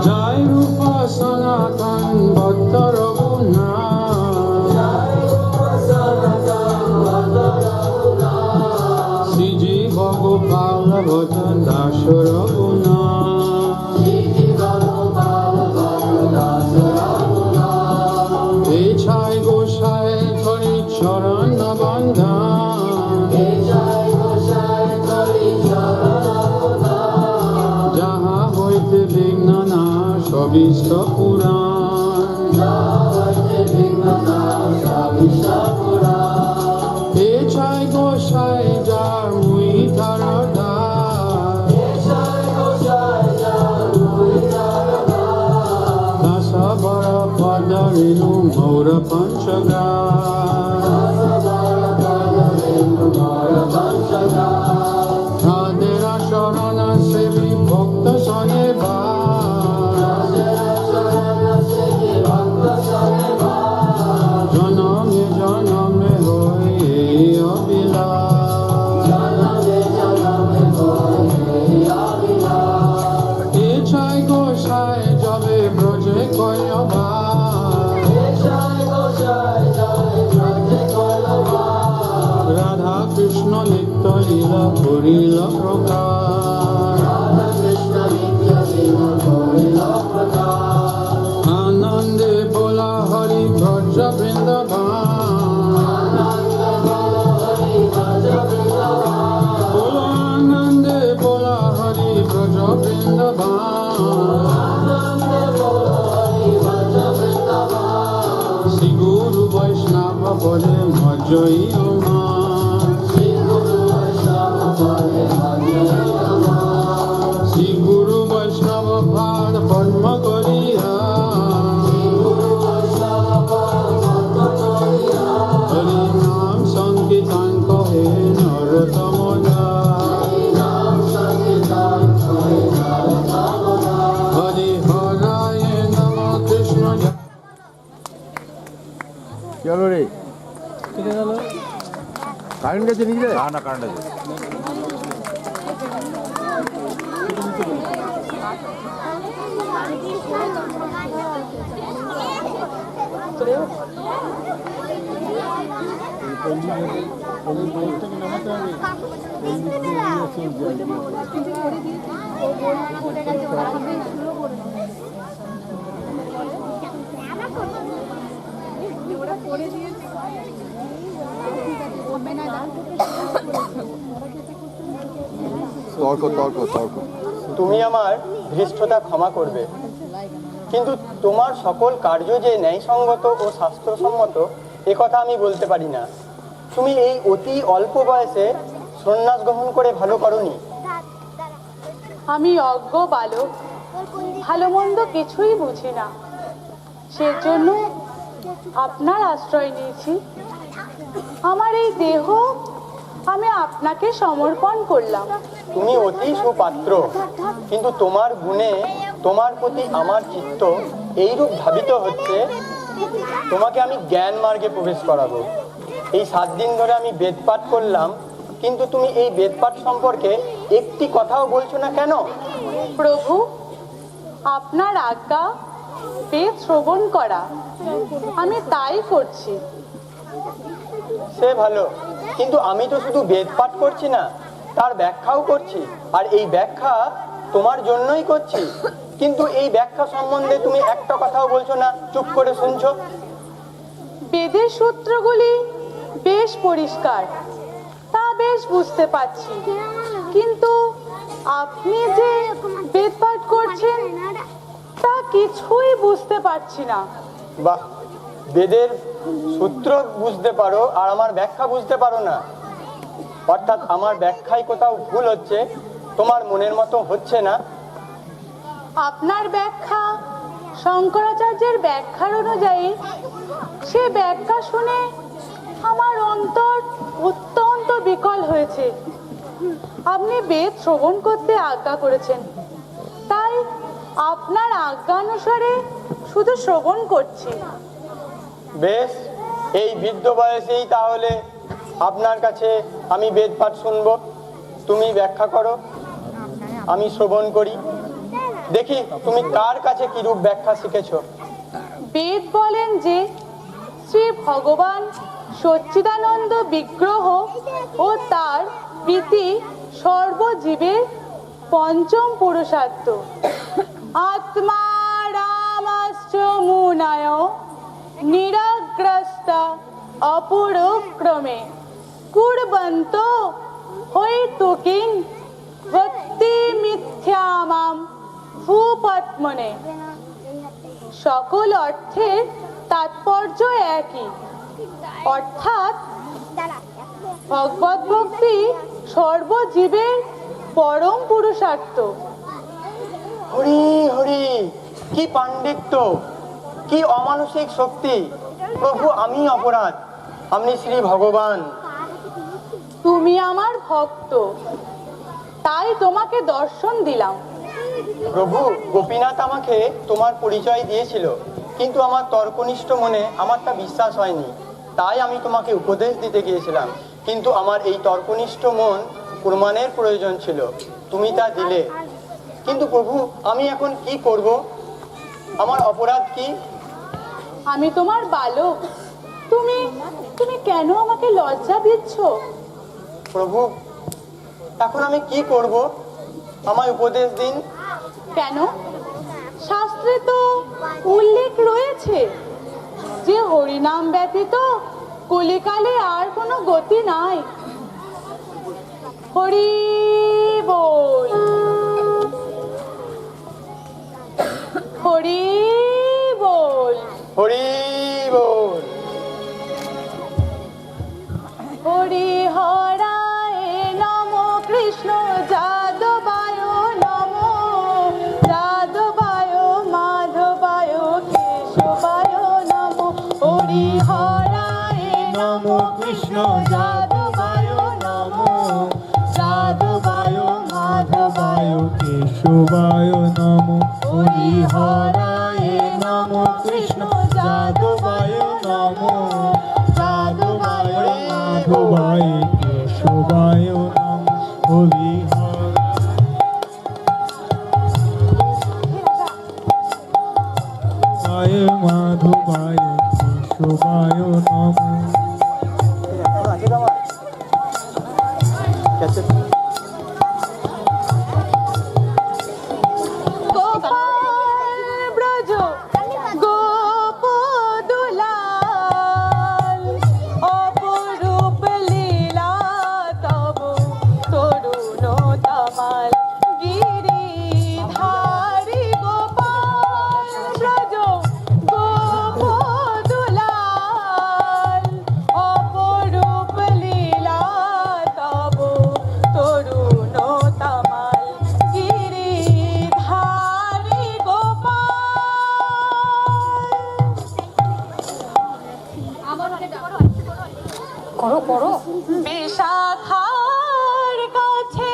জয় রূপ সনাতন ভক্ত রঘুনাথ, শ্রীজীব গোপাল ভজ দাস রঘুনাথ, এছাই গোসাই হরি চরণ বন্ধন, যাহা হইতে বিঘ্ন নাশ অভীষ্ট পুরাণ, এছাই পঞ্চগা রাধেরা শরণ সেবী ভক্ত সনে বা জনমে জনমে হয়ে অবিলাস ইচ্ছায় গোসায় যাবে ব্রজে কয়বা রাধা কৃষ্ণ নিত্য লীলা করিল প্রকাশ আনন্দে বলা হরি ভজ বৃন্দাবন বলো আনন্দে বলা হরি ভজ বৃন্দাবন শ্রী গুরু বৈষ্ণব বলে ভজই মা শ্রী গুরু বৈষ্ণব ভাদ পদ্ম করিয়া হরি নাম সংকীর্তন কহে নরোত্তম হরি হরায় নম কৃষ্ণ চলো রে কারেন্ট গেছে নাকি রে? না কারেন্ট আছে। তর্ক তর্ক তর্ক তুমি আমার ধৃষ্টতা ক্ষমা করবে, কিন্তু তোমার সকল কার্য যে ন্যায়সঙ্গত ও শাস্ত্রসম্মত এ কথা আমি বলতে পারি না। তুমি এই অতি অল্প বয়সে সন্ন্যাস গ্রহণ করে ভালো করনি। আমি অজ্ঞ বালক, ভালো মন্দ কিছুই বুঝি না, সেজন্য আপনার আশ্রয় নিয়েছি। আমার এই দেহ আমি আপনাকে সমর্পণ করলাম। তুমি অতি সুপাত্র, কিন্তু তোমার গুণে তোমার প্রতি আমার চিত্ত এইরূপ ধাবিত হচ্ছে, তোমাকে আমি জ্ঞান মার্গে প্রবেশ করাবো। এই 7 দিন ধরে আমি বেদপাঠ করলাম, কিন্তু তুমি এই বেদপাঠ সম্পর্কে একটি কথাও বলছো না কেন? প্রভু, আপনার আজ্ঞা বেদ শ্রবণ করা, আমি তাই করছি। সে ভালো, কিন্তু আমি তো শুধু বেদপাঠ করছি না, তার ব্যাখ্যাও করছি। আর এই ব্যাখ্যা তোমার জন্যই করছি, কিন্তু এই ব্যাখ্যা সম্বন্ধে তুমি একটা কথাও বলছো না, চুপ করে শুনছো। বেদের সূত্রগুলি বেশ পরিষ্কার, তা বেশ বুঝতে পারছি, কিন্তু আপনি যে বেদ পাঠ করছেন তা কিছুই বুঝতে পারছি না। বাহ, বেদের সূত্র বুঝতে পারো আর আমার ব্যাখ্যা বুঝতে পারো না, অর্থাৎ আমার ব্যাখ্যায় কোথাও ভুল হচ্ছে, তোমার মনের মতো হচ্ছে না। আপনার ব্যাখ্যা শঙ্করাচার্যের ব্যাখ্যার অনুযায়ী, সে ব্যাখ্যা শুনে আমার অন্তর অত্যন্ত বিকল হয়েছে। আপনি বেদ শ্রবণ করতে আজ্ঞা করেছেন, তাই আপনার আজ্ঞা অনুসারে শুধু শ্রবণ করছি। বেশ, এই বৃদ্ধ বয়সেই তাহলে আপনার কাছে আমি বেদপাঠ শুনবো। তুমি ব্যাখ্যা করো, আমি শ্রবণ করি, দেখি তুমি কার কাছে কিরূপ ব্যাখ্যা শিখেছো। বেদ বলেন যে শ্রী ভগবান সচ্চিদানন্দ বিগ্রহ ও তার প্রীতি সর্বজীবের পঞ্চম পুরুষার্থ। আত্মা রামাশ্চ মুনায় নিরাগ্রস্তা অপুরক্রমে কুর্বন্ত হৈতুকিং ভক্তি মিথ্যামাম ভূপত্মনে। সকল অর্থের তাৎপর্য একই, অর্থাৎ ভগবত ভক্তি সর্বজীবের পরম পুরুষার্থ। হরি হরি, কি পাণ্ডিত্য, কি অমানসিক শক্তি! প্রভু আমি অপরাধ, আপনি শ্রী ভগবান। তুমি আমার ভক্ত, তাই তোমাকে দর্শন দিলাম। প্রভু গোপীনাথ আমাকে তোমার পরিচয় দিয়েছিল, কিন্তু আমার তর্কনিষ্ঠ মনে আমার তা বিশ্বাস হয়নি, তাই আমি তোমাকে উপদেশ দিতে গিয়েছিলাম। কিন্তু আমার এই তর্কনিষ্ঠ মন প্রমাণের প্রয়োজন ছিল, তুমি তা দিলে। কিন্তু প্রভু আমি এখন কি করব? আমার অপরাধ কি? আমি তোমার বালক, তুমি তুমি কেন আমাকে লজ্জা দিচ্ছ? প্রভু এখন আমি কি করব? আমায় উপদেশ দিন। কেন? শাস্ত্রে তো উল্লেখ রয়েছে যে হরিনাম ব্যতীত কলিকালে আর কোনো গতি নাই। হরি বল, হরি বল, হরি বল। হরি হরায় নম, কৃষ্ণ যাদবায় নম, যাদবায় মাধবায় কেশবায় নম। হরি হরায় নম, কৃষ্ণ যাদবায় নম, যাদবায় মাধবায় কেশবায় নম। হরি হরায় নম, কৃষ্ণ যাদবায় নম, যাদবায় মাধবায় কেশবায় নম। হরি হরায় মাধবায় কেশবায় নম। গোপাল ব্রজ গোপ দুলাল, অপরূপ লীলা তব তরুণ তমাল। গিরিধারী গোপাল ব্রজ গোপ দুলাল, অপরূপ লীলা তব তরুণ তমাল। গিরিধারী করো করো। বিশাখার কাছে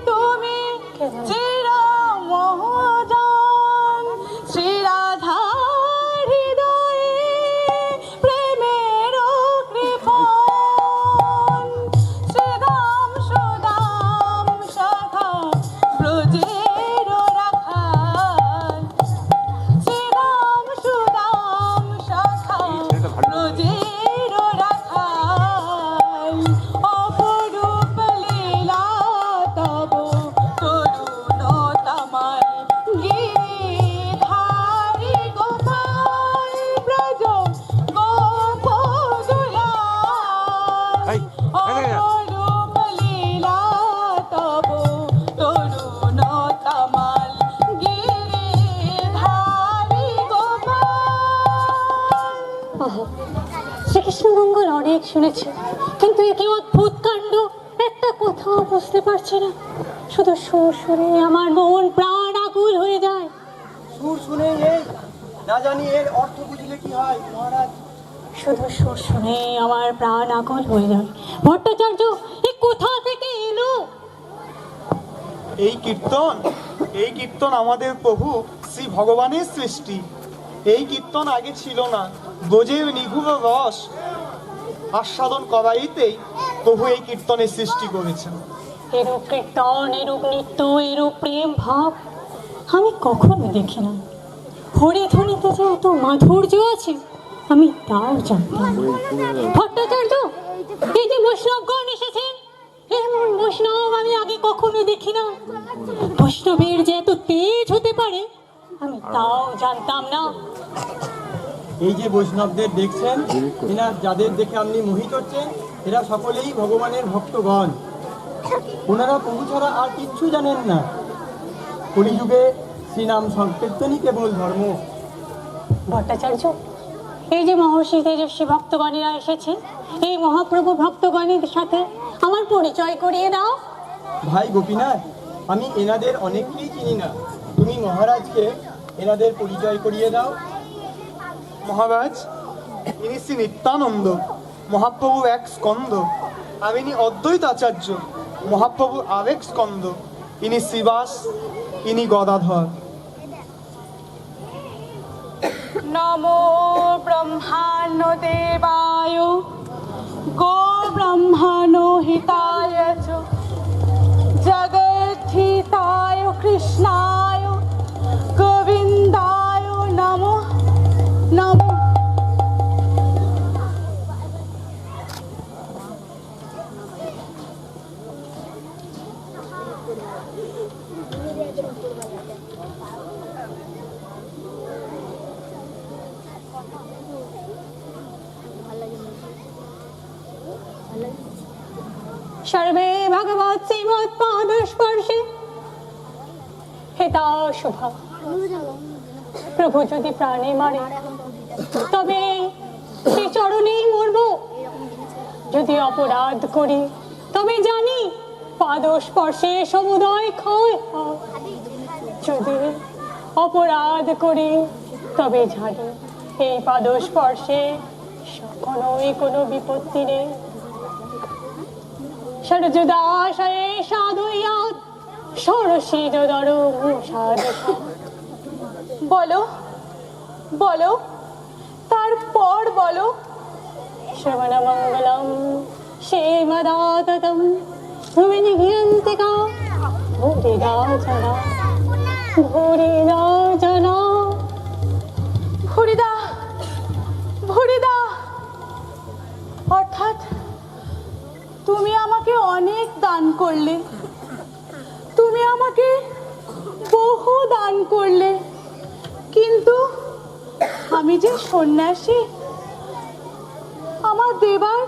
তুমি চির মহোজন, শ্রীরাধার হৃদয়ে প্রেমের কৃপণ। শ্রীরাম সুদাম সখা ব্রজের রাখাল, শ্রীরাম সুদাম সখা ব্রজের রাখাল। অপরূপ লীলা তব তরুণ তমাল। গিরিধারী গোপাল ব্রজ গোপ দুলাল, এই, অপরূপ লীলা তব তরুণ তমাল। গিরিধারী গোপাল। শ্রীকৃষ্ণ মঙ্গল অনেক শুনেছি, কিন্তু এ কি অদ্ভুত কাণ্ড! একটা কোথাও বুঝতে পারছি না। শুধু সুর শুনে আমার মন প্রাণ আকুল হয়ে যায়। সুর শুনে এই না জানি এর অর্থ বুঝলে কি হয় মহারাজ? শুধু সুর শুনে আমার প্রাণ আকুল হয়ে যায়। ভট্টাচার্য এ কোথা থেকে এলো? এই কীর্তন আমাদের প্রভু শ্রী ভগবানের সৃষ্টি। এই কীর্তন আগে ছিল না। ব্রজের নিগুড় রস আস্বাদন করাইতেই প্রভু এই কীর্তনের সৃষ্টি করেছেন। এরূপ কীর্তন, এরূপ নৃত্য, এরূপ প্রেম ভাব আমি কখনো দেখি না। হরিধ্বনিতে যে এত মাধুর্য আছে আমি তাও জানতাম না। ভট্টাচার্য, এই যে বৈষ্ণবগণ এসেছেন, এমন বৈষ্ণব আমি আগে কখনো দেখি না। বৈষ্ণবের যে এত তেজ হতে পারে আমি তাও জানতাম না। এই যে বৈষ্ণবদের দেখছেন, এরা যাদের দেখে আপনি মোহিত হচ্ছেন, এরা সকলেই ভগবানের ভক্তগণ। ওনারা প্রভু ছাড়া আর কিচ্ছু জানেন না। কলিযুগে শ্রীনাম সংকীর্তনই কেবল ধর্ম। ভট্টাচার্য, এই যে মহর্ষি তেজস্বী ভক্তগণেরা এসেছেন, এই মহাপ্রভু ভক্তগণের সাথে আমার পরিচয় করিয়ে দাও। ভাই গোপীনাথ, আমি এনাদের অনেককেই চিনি না। তুমি মহারাজকে এনাদের পরিচয় করিয়ে দাও। মহারাজ, ইনি শ্রী নিত্যানন্দ, মহাপ্রভু এক স্কন্দ। আর ইনি অদ্বৈত আচার্য, মহাপ্রভু আরেক স্কন্দ। ইনি শ্রীবাস, ইনি গদাধর। নমো ব্রহ্মাণ্ড দেবায় গো ব্রহ্মণ হিতায় চ জগদ্ধিতায় কৃষ্ণায় গোবিন্দায় নমো নমো। সর্বে ভগবৎ শ্রীমৎ পাদ স্পর্শে হেতা শুভ। প্রভু যদি প্রাণে মারে তবে সে চরণেই মরব। যদি অপরাধ করি তবে জানি পাদ স্পর্শে সমুদয় ক্ষয় হয়। যদি অপরাধ করি তবে জানি এই পাদ স্পর্শে কখনোই কোনো বিপত্তি নেই। সরজদাশয়ে সাধুয়াত সরসিজদর সাধু। বলো বলো, তারপর বলো। শ্রবণ মঙ্গলম শ্রীমদাততম ভুবিনিঘ্রিয়ন্তিকা ভূরিদা জনা ভূরিদা জনা। ভুরিদা ভুরিদা অর্থাৎ তুমি আমাকে অনেক দান করলে, তুমি আমাকে বহু দান করলে, কিন্তু আমি যে সন্ন্যাসী, আমার দেবার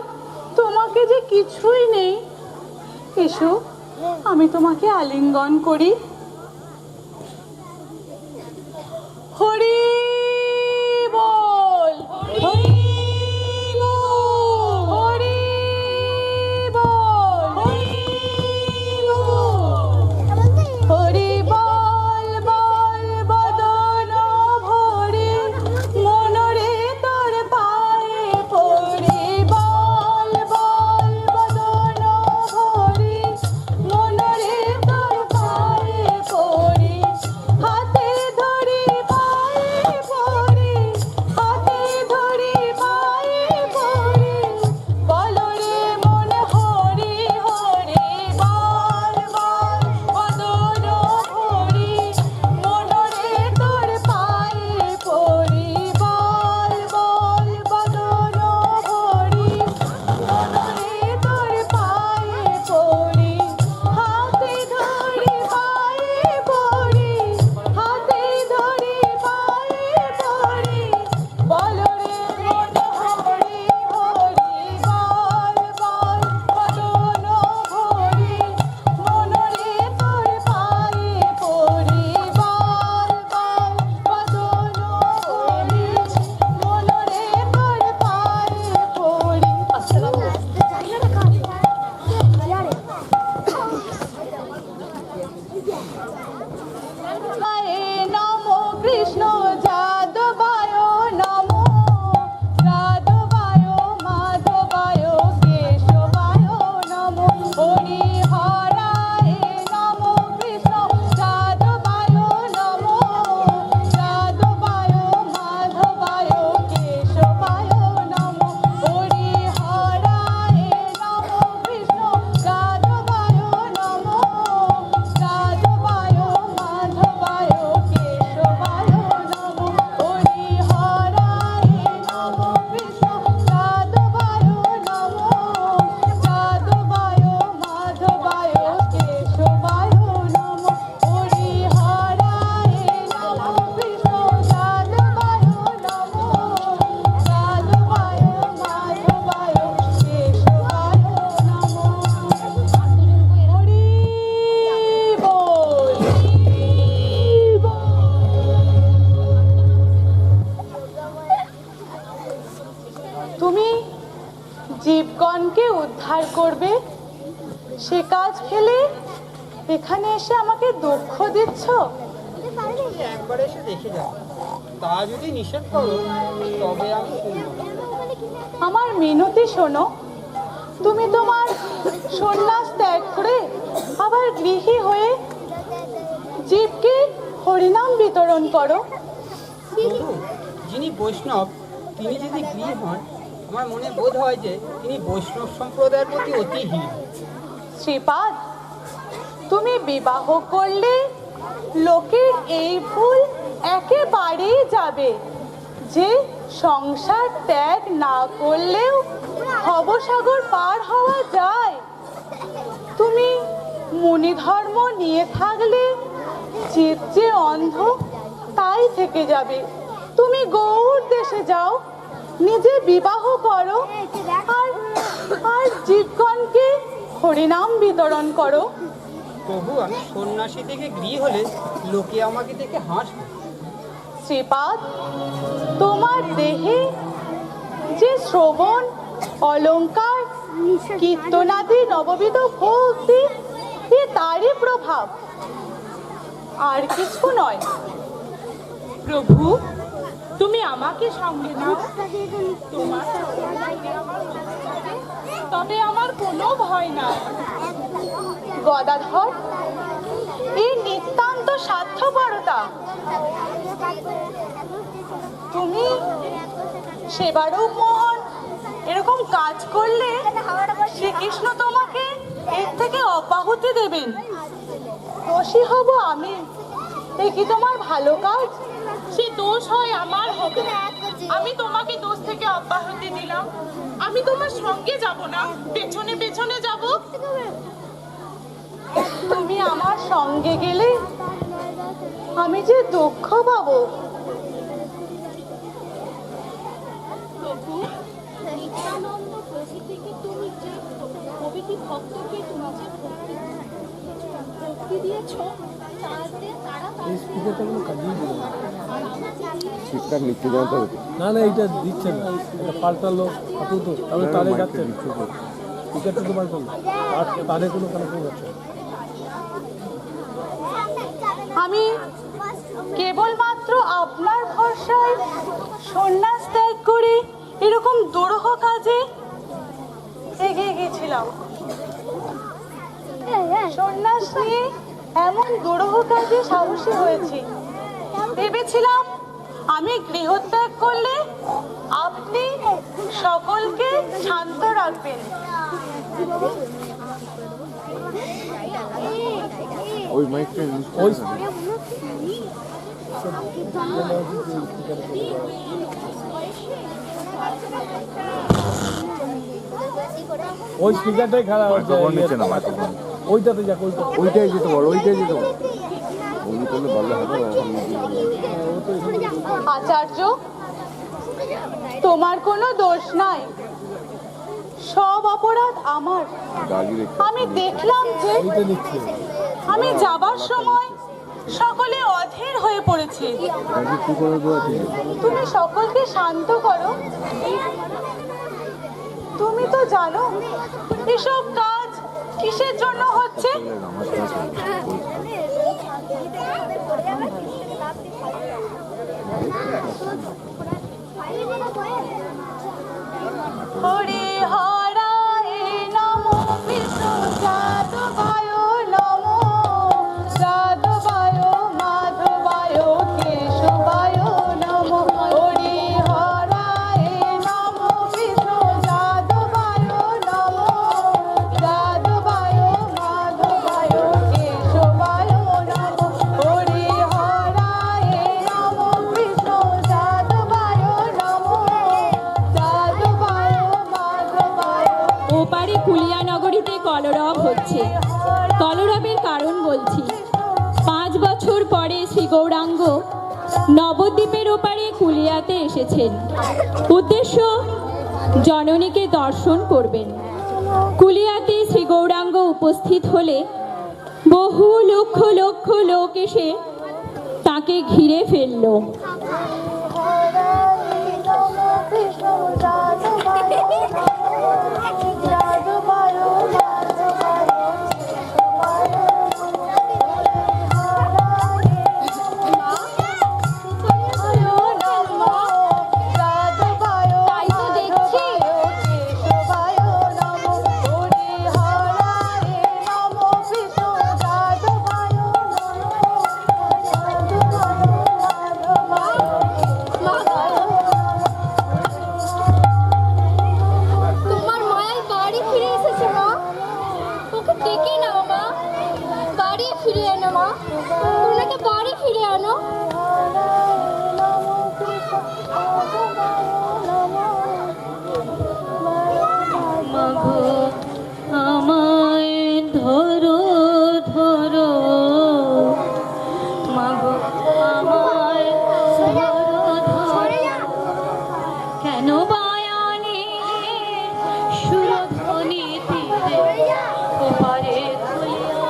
তোমাকে যে কিছুই নেই। এসো আমি তোমাকে আলিঙ্গন করি। হরি বল, হরি বল, হরি বল, হরি বল বল বদন ভরি মনরে তোর পায়ে পড়ি। বল বল বদন ভরি মনরে তোর পায়ে পড়ি। হাতে ধরি পায়ে পড়ি, হাতে ধরি পায়ে পড়ি। বল রে মন হরি হরি। বল বল বদন ভরি মনরে তোর পায়ে পড়ি। বল বল বদন ভরি মনরে তোর পায়ে পড়ি। হাতে ধরি পায়ে পড়ি, হাতে ধরি পায়ে পড়ি। বল রে মন হরি হরি। বল বল বদন ভরি মনরে তোর পায়ে পড়ি। বল বল বদন ভরি মনরে তোর পায়ে পড়ি। আসসালামু নমো কৃষ্ণ যাদবায় নমো, যাদবায় মাধবায় কেশবায় নমো। হরি হরায় নমো কৃষ্ণ যাদবায় নমো, যাদবায় মাধবায় কেশবায় নমো। হরি হরায় নমো কৃষ্ণ যাদবায় নমো, যাদবায় মাধবায় কেশবায় নমো। হরি হরায় নমো কৃষ্ণ যাদবায় নমো, যাদবায় মাধবায় কেশবায় নমো। হরি হরায় নমো কৃষ্ণ যাদবায় নমো, যাদবায় মাধবায় কেশবায় নমো। হরি বল, তুমি জীবগণকে উদ্ধার করবে, সে কাজ ফেলে এখানে এসে আমাকে দুঃখ দিচ্ছ। একবার এসে দেখে যাও, তা যদি নিষেধ করো তবে আমি শুনবো। আমার মিনতি শোনো, তুমি তোমার সন্ন্যাস ত্যাগ করে আবার গৃহী হয়ে জীবকে হরিনাম বিতরণ করো। প্রভু, যিনি বৈষ্ণব তিনি যদি গৃহী হন, আমার মনে বোধ হয় যে তিনি বৈষ্ণব সম্প্রদায়ের প্রতি অতিহীন। শ্রীপাদ, তুমি বিবাহ করলে লোকের এই ভুল একেবারেই যাবে যে সংসার ত্যাগ না করলেও ভবসাগর পার হওয়া যায়। তুমি মুনি ধর্ম নিয়ে থাকলে জীব যে অন্ধ তাই থেকে যাবে। তুমি গৌড় দেশে যাও, নিজে বিবাহ করো আর জীবগণকে হরিনাম বিতরণ করো। প্রভু, আমি সন্ন্যাসী থেকে গৃহী হলে লোকে আমাকে দেখে হাসবে। শ্রীপাদ, তোমার দেহে যে শ্রবণ, অলংকার, কীর্তনাদি নববিধ ভক্তি, এ তারই প্রভাব, আর কিছু নয়। প্রভু, তুমি আমাকে সঙ্গে নাও, তবে আমার কোনো ভয় নাই। গদাধর, এই নিতান্ত স্বার্থপরতা। তুমি সেবারূপ মোহন এরকম কাজ করলে শ্রীকৃষ্ণ তোমাকে এর থেকে অব্যাহতি দেবেন। দোষী হব আমি, এ কি তোমার ভালো কাজ? সে দোষ হয় আমার হবে, আমি তোমাকে দোষ থেকে অব্যাহতি দিলাম। আমি তোমার সঙ্গে যাব না, পেছনে পেছনে যাব। তুমি আমার সঙ্গে গেলে আমি যে দুঃখ পাবো। নিত্যানন্দ প্রভৃতিকে তুমি যে প্রভৃতি ভক্তকে তুমি যে ভক্তি দিয়েছ, তাতে তারা ঠিকঠাক নিচ্ছে জানতে হবে। না না, এটা দিচ্ছে না, এটা পাল্টালো আপাতত, তবে তারে যাচ্ছে না, টিকিটটা তো পাল্টালো, আর তারে কোনো কানেকশন যাচ্ছে না। আমি কেবলমাত্র আপনার ভরসায় সন্ন্যাস ত্যাগ করে এরকম দুরূহ কাজে এগিয়ে গেছিলাম। সন্ন্যাস নিয়ে এমন দুরূহ কাজে সাহসী হয়েছি। ভেবেছিলাম আমি গৃহত্যাগ করলে আপনি সকলকে শান্ত রাখবেন। ওই মাইকটা ওই ওই স্পিকারটাই খারাপ হচ্ছে, ওইটাতে যাক, ওইটাই যেতে বল, ওইটাই যেতে বল, ওই করলে ভালো হবে। আচার্য, তোমার কোনো দোষ নাই, সব অপরাধ আমার। আমি দেখলাম যে ওইটা নিচ্ছে। আমি যাবার সময় সকলে অধীর হয়ে পড়েছে। কি করে দেওয়া ছিল? তুমি সকলকে শান্ত করো। তুমি তো জানো এসব কাজ কিসের জন্য হচ্ছে। হরে হরায় নমো, বিষ্ণু যাদবায় নমো, যাদবায় মাধবায় কেশবায় নমো। হরে হরায় নমো, বিষ্ণু যাদবায় নমো, যাদবায় মাধবায় কেশবায় নমো। হরে হরায় নমো, বিষ্ণু যাদবায় নমো, যাদবায় মাধবায়। ওপারে কুলিয়া নগরীতে কলরব হচ্ছে। কলরবের কারণ বলছি। 5 বছর পরে শ্রী গৌরাঙ্গ নবদ্বীপের ওপারে কুলিয়াতে এসেছেন। উদ্দেশ্য জননীকে দর্শন করবেন। কুলিয়াতে শ্রী গৌরাঙ্গ উপস্থিত হলে বহু লক্ষ লক্ষ লোক এসে তাকে ঘিরে ফেলল। তাই তো দেখছি ওনাকে বাড়ি ফিরে আনো। মাগো আমায় ধরো ধরো, মাগো আমায় ধরো ধরো, কেন বায়ানি সুরধ্বনি তীরে ওপারে খুলিয়া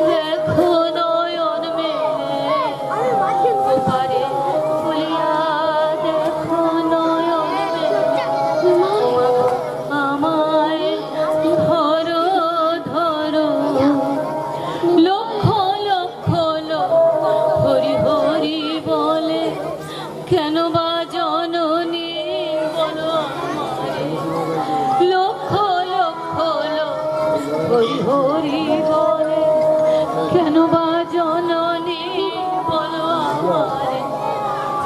দেখো নয়ন মেলে, ওপারে খুলিয়া দেখো নয়ন মেলে, আমায় ধরো ধরো, লক্ষ লক্ষ লোক হরি হরি বলে, কেন বা জননী বলো আমারে, লক্ষ লক্ষ লোক হরি হরি বলে, কেন বা জননী বলো আমারে,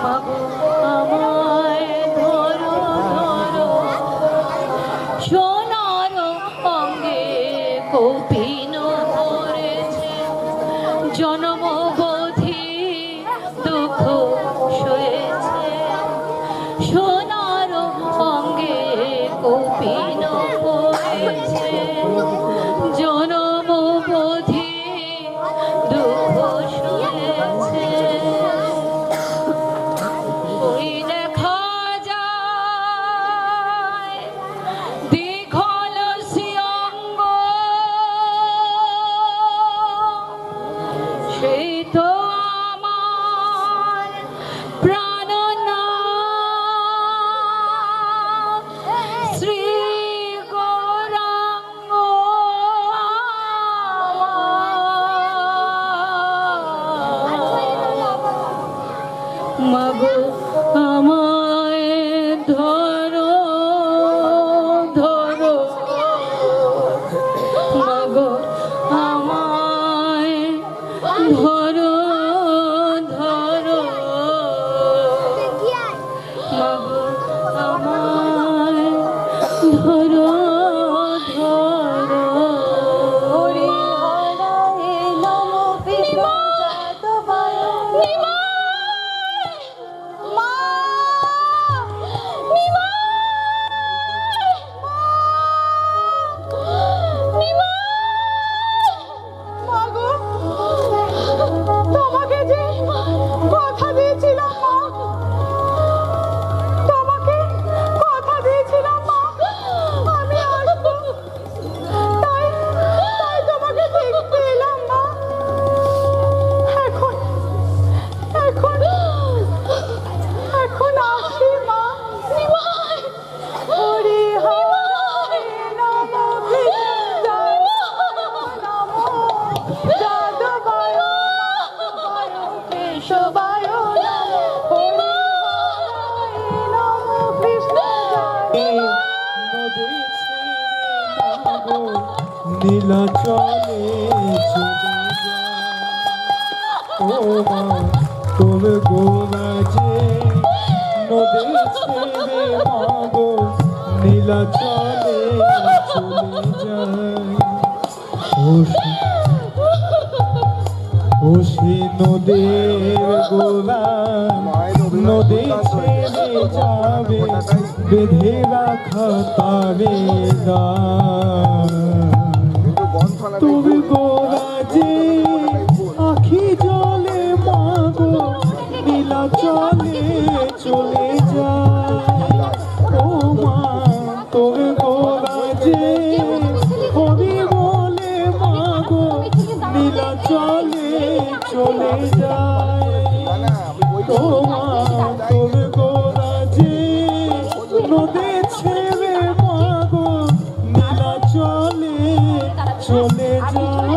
মাগো আমায় ধরো ধরো, সোনার অঙ্গে কৌপিন পড়েছে, জনমবধি দুঃখ সয়েছে, সোনার অঙ্গে কৌপিন পড়েছে, জনমবধি দুঃখ সয়েছে, ওই দেখা যায় দীঘল সিঅঙ্গ, সেই তো আমার প্রাণনাথ শ্রী গৌরাঙ্গ। মাগো আমায় ধরো ধরো, মাগো আমায় ধরো ধরো, মাগো আমায় ধরো ধরো, হরি হরায় নমো কৃষ্ণ যাদবায় নিমাই, মা নিমাই, নিমাই, মাগো, তোমাকে যে কথা দিয়েছিলাম মা, তোমাকে কথা দিয়েছিলাম মা, আমি আসবো, তাই তাই তোমাকে দেখতে এলাম মা। এখন এখন এখন আসি মা। নিমাই, হরি হরি নমো কৃষ্ণ নমো যাদবায় কেশবায় নমো, হরি হরি নমো কৃষ্ণ নদী ছেড়ে মাগো নীলাচলে চলে যায়, ও মা তোর গোরাজে, নদী ছেড়ে মাগো নীলাচলে চলে যায়, ও সে নদীর গোলা, নদী ছেড়ে যাবে, বেঁধে রাখা তারে তুমি গোরাজে, আখি জলে মাগো নীলাচলে চলে যায়, ও মা তোর গোরাজে, হরি বলে মাগো নীলাচলে চলে যায়, ও মা তোর গোরাজে, নদী ছেড়ে মাগো নীলাচলে চলে যায়।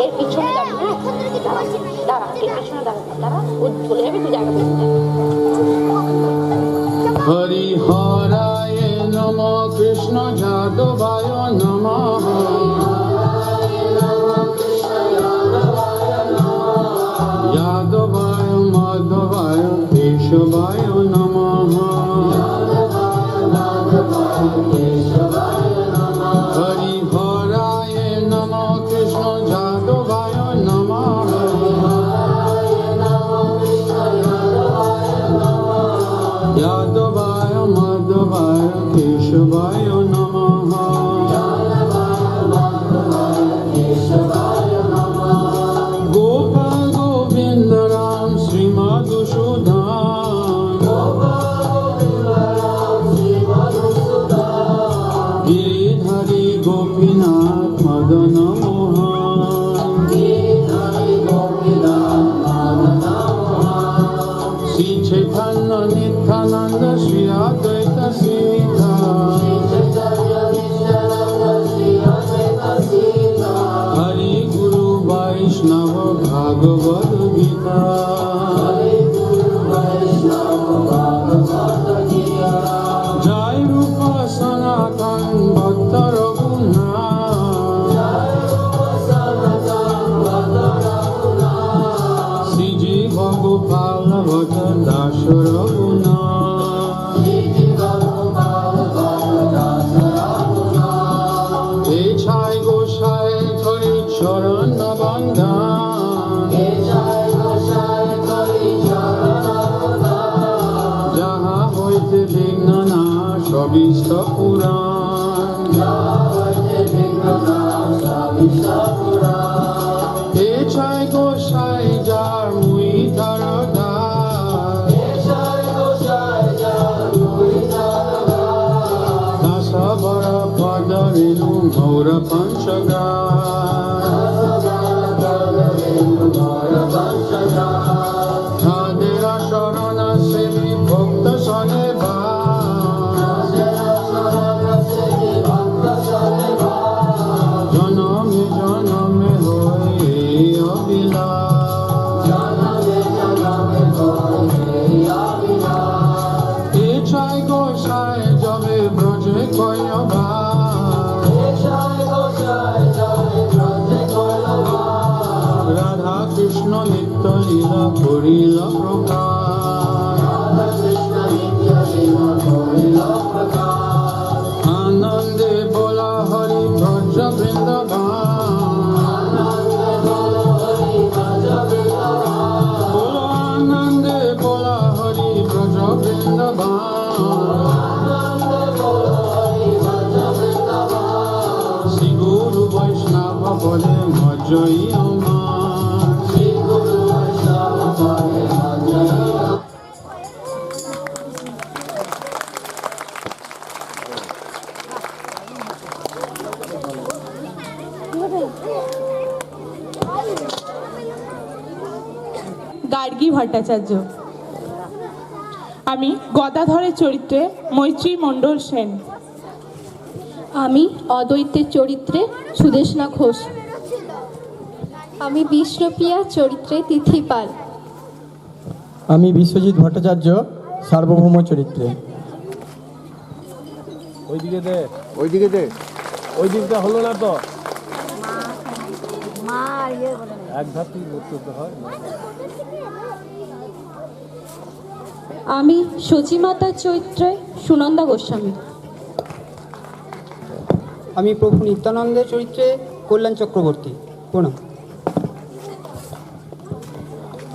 এর পিছনে দাঁড়া, দাঁড়া, এর পিছনে দাঁড়া, দাঁড়া, ও চলে যাবে, তুই জায়গা বসে যা। হরি হরায় নমো কৃষ্ণ যাদবায় নমঃ, যাদবায় মাধবায় কেশবায় নমঃ, হরি হরায় হরি গোপীনাথ মদন মোহন শ্রী চৈতন্য নিত্যানন্দ শ্রী অদ্বৈত সিদ্ধা হরি গুরু বৈষ্ণব ভাগবত গীতা জয় রূপ সনাতন ভক্ত রঘুনাথ শ্রীজীব গোপাল ভট্ট দাস রঘুনাথ এছাই গোসাই ধরি চরণ বন্ধন যাহা হইতে বিঘ্ন না সবিষ্ট পুরাণ এছাই গোসাই যার মুই তার দাস বর পদ রেণু গৌর পঞ্চগা তাদের শরণ সেবী ভক্ত সনে বা জনমে জনমে হয়ে অবিলাস এছাই গোসাই যবে ব্রজে কয়বা রাধা কৃষ্ণ নিত্য লীলা করিল প্রকাশ আনন্দে বলা হরি ভজ বৃন্দাবন আনন্দে বলা হরি ভজ বৃন্দাবন শ্রী গুরু বৈষ্ণব বলে মজই গার্গী ভট্টাচার্য। আমি গদাধরের চরিত্রে মৈত্রী মণ্ডল সেন। আমি অদ্বৈতের চরিত্রে সুদেশনা ঘোষ। আমি বিষ্ণুপ্রিয়া চরিত্রে তিথি পাল। আমি বিশ্বজিৎ ভট্টাচার্য সার্বভৌম চরিত্রে। ওইদিকে দে, ওইদিকে দে। ওই দিকটা হলো না তো, এক ধাপ থেকে করতে হয়। আমি সচিমাতার চরিত্রে সুনন্দা গোস্বামী। আমি প্রভু নিত্যানন্দের চরিত্রে কল্যাণ চক্রবর্তী। প্রণাম।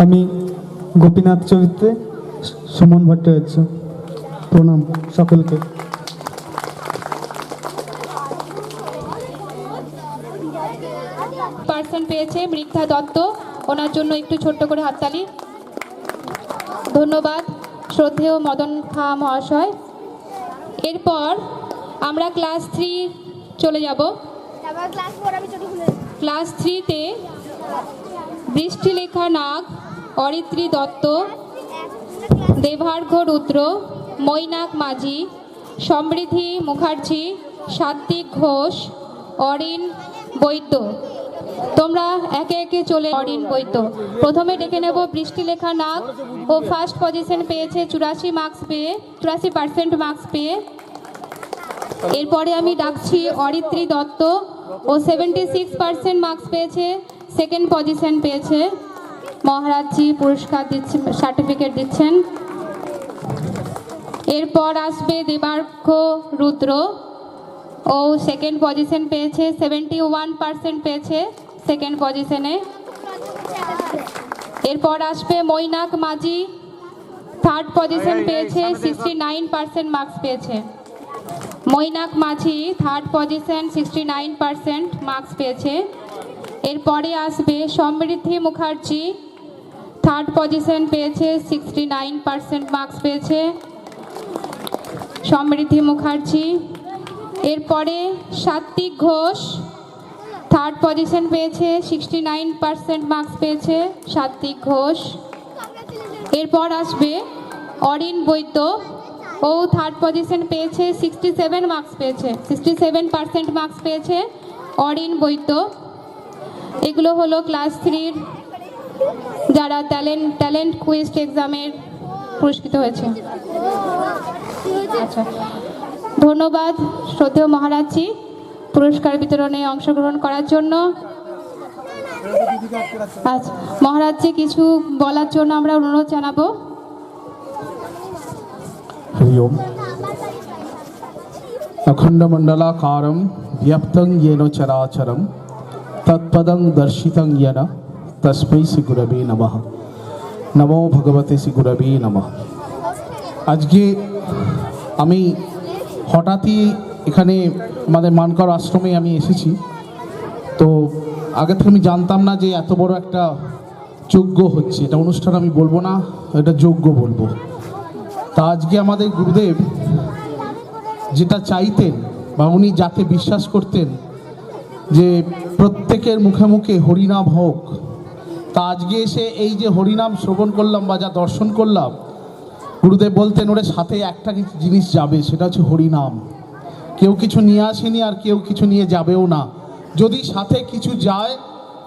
আমি গোপীনাথ চরিত্রে সুমন ভট্টাচার্য। প্রণাম সকলকে। পার্সেন্ট পেয়েছে মৃত্যা দত্ত, ওনার জন্য একটু ছোট্ট করে হাততালি। ধন্যবাদ শ্রদ্ধেয় মদন খা মহাশয়। এরপর আমরা ক্লাস 3 চলে যাব। ক্লাস 3-তে বৃষ্টিলেখা নাগ, অরিত্রী দত্ত, দেবার্ঘ্য রুদ্র, মৈনাক মাঝি, সমৃদ্ধি মুখার্জি, সাত্বিক ঘোষ, অরিন বৈদ্য। তোমরা একে একে চলে। অরিন বৈদ্য প্রথমে ডেকে নেব বৃষ্টিলেখা নাগ। ও ফার্স্ট পজিশন পেয়েছে 84% মার্কস পেয়ে। এরপরে আমি ডাকছি অরিত্রী দত্ত। ও 76% মার্কস পেয়েছে, সেকেন্ড পজিশন পেয়েছে। মহারাজজি পুরস্কার দিচ্ছেন, সার্টিফিকেট দিচ্ছেন। এরপর আসবে দেবার্ঘ্য রুদ্র। ও সেকেন্ড পজিশন পেয়েছে, 71% পেয়েছে সেকেন্ড পজিশনে। এরপর আসবে মৈনাক মাঝি, থার্ড পজিশন পেয়েছে, 69% মার্কস পেয়েছে। মৈনাক মাঝি থার্ড পজিশন, 69% মার্কস পেয়েছে। এরপরে আসবে সমৃদ্ধি মুখার্জি, থার্ড পজিশন পেয়েছে, 69% মার্কস পেয়েছে সমৃদ্ধি মুখার্জি। এরপরে সাত্বিক ঘোষ থার্ড পজিশন পেয়েছে, 69% মার্কস পেয়েছে সাত্বিক ঘোষ। এরপর আসবে অরিন বৈদ্য, ও থার্ড পজিশন পেয়েছে, 67 মার্কস পেয়েছে, 67% মার্কস পেয়েছে অরিন বৈদ্য। এগুলো হলো ক্লাস 3-র যারা ট্যালেন্ট কুইজ এক্সামের পুরস্কৃত হয়েছে। আচ্ছা, ধন্যবাদ শ্রদ্ধেয় মহারাজজি পুরস্কার বিতরণে অংশগ্রহণ করার জন্য। আচ্ছা, মহারাজজি কিছু বলার জন্য আমরা অনুরোধ জানাবো। हरि ओम अखंडमंडलाकारं व्याप्तं येन चराचरं तत्पदं दर्शितं येन तस्मै श्री गुरवे नमः। नमो भगवते श्री गुरवे नमः। আজকে আমি হঠাৎই এখানে আমাদের মানকর আশ্রমে আমি এসেছি। তো আগে থেকে আমি জানতাম না যে এত বড় একটা যজ্ঞ হচ্ছে। এটা অনুষ্ঠান আমি বলবো না, এটা যজ্ঞ বলবো। তা আজকে আমাদের গুরুদেব যেটা চাইতেন বা উনি যাকে বিশ্বাস করতেন যে প্রত্যেকের মুখে মুখে হরিনাম হোক, তা আজকে এসে এই যে হরিনাম শ্রবণ করলাম বা যা দর্শন করলাম, গুরুদেব বলতেন ওর সাথে একটা জিনিস যাবে, সেটা হচ্ছে হরিনাম। কেউ কিছু নিয়ে আসেনি আর কেউ কিছু নিয়ে যাবেও না, যদি সাথে কিছু যায়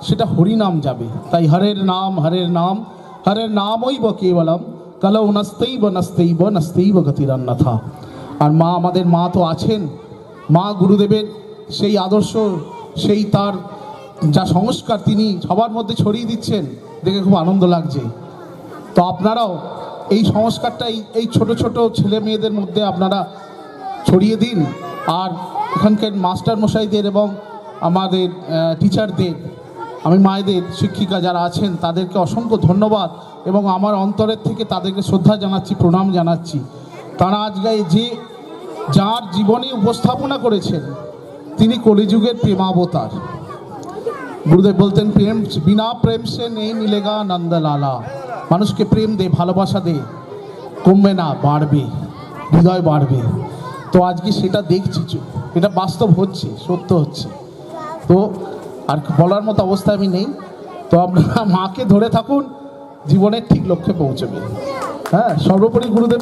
সেটা হরিনাম যাবে। তাই হরের নাম হরের নামই বা কেবলম কলৌ নস্তৈব গতিরন্যথা। আর মা, আমাদের মা তো আছেন, মা গুরুদেবের সেই আদর্শ, সেই তার যা সংস্কার তিনি সবার মধ্যে ছড়িয়ে দিচ্ছেন, দেখে খুব আনন্দ লাগছে। তো আপনারাও এই সংস্কারটাই এই ছোট ছোট ছেলে মেয়েদের মধ্যে আপনারা ছড়িয়ে দিন। আর এখানকার মাস্টার মশাইদের এবং আমাদের টিচারদের, আমি মায়েদের শিক্ষিকা যারা আছেন তাদেরকে অসংখ্য ধন্যবাদ এবং আমার অন্তরের থেকে তাদেরকে শ্রদ্ধা জানাচ্ছি, প্রণাম জানাচ্ছি। তারা আজকে যে যার জীবনী উপস্থাপনা করেছেন, তিনি কলিযুগের প্রেমাবতার। গুরুদেব বলতেন প্রেম বিনা প্রেম সে নেই মিলেগা নন্দলালা। মানুষকে প্রেম দে, ভালোবাসা দে, কমবে না, বাড়বে, হৃদয় বাড়বে। তো আজকে সেটা দেখছি, এটা বাস্তব হচ্ছে, সত্য হচ্ছে। তো আর বলার মতো অবস্থায় আমি নেই। তো আপনারা মাকে ধরে থাকুন, জীবনের ঠিক লক্ষ্যে পৌঁছবে। হ্যাঁ, সর্বোপরি গুরুদেব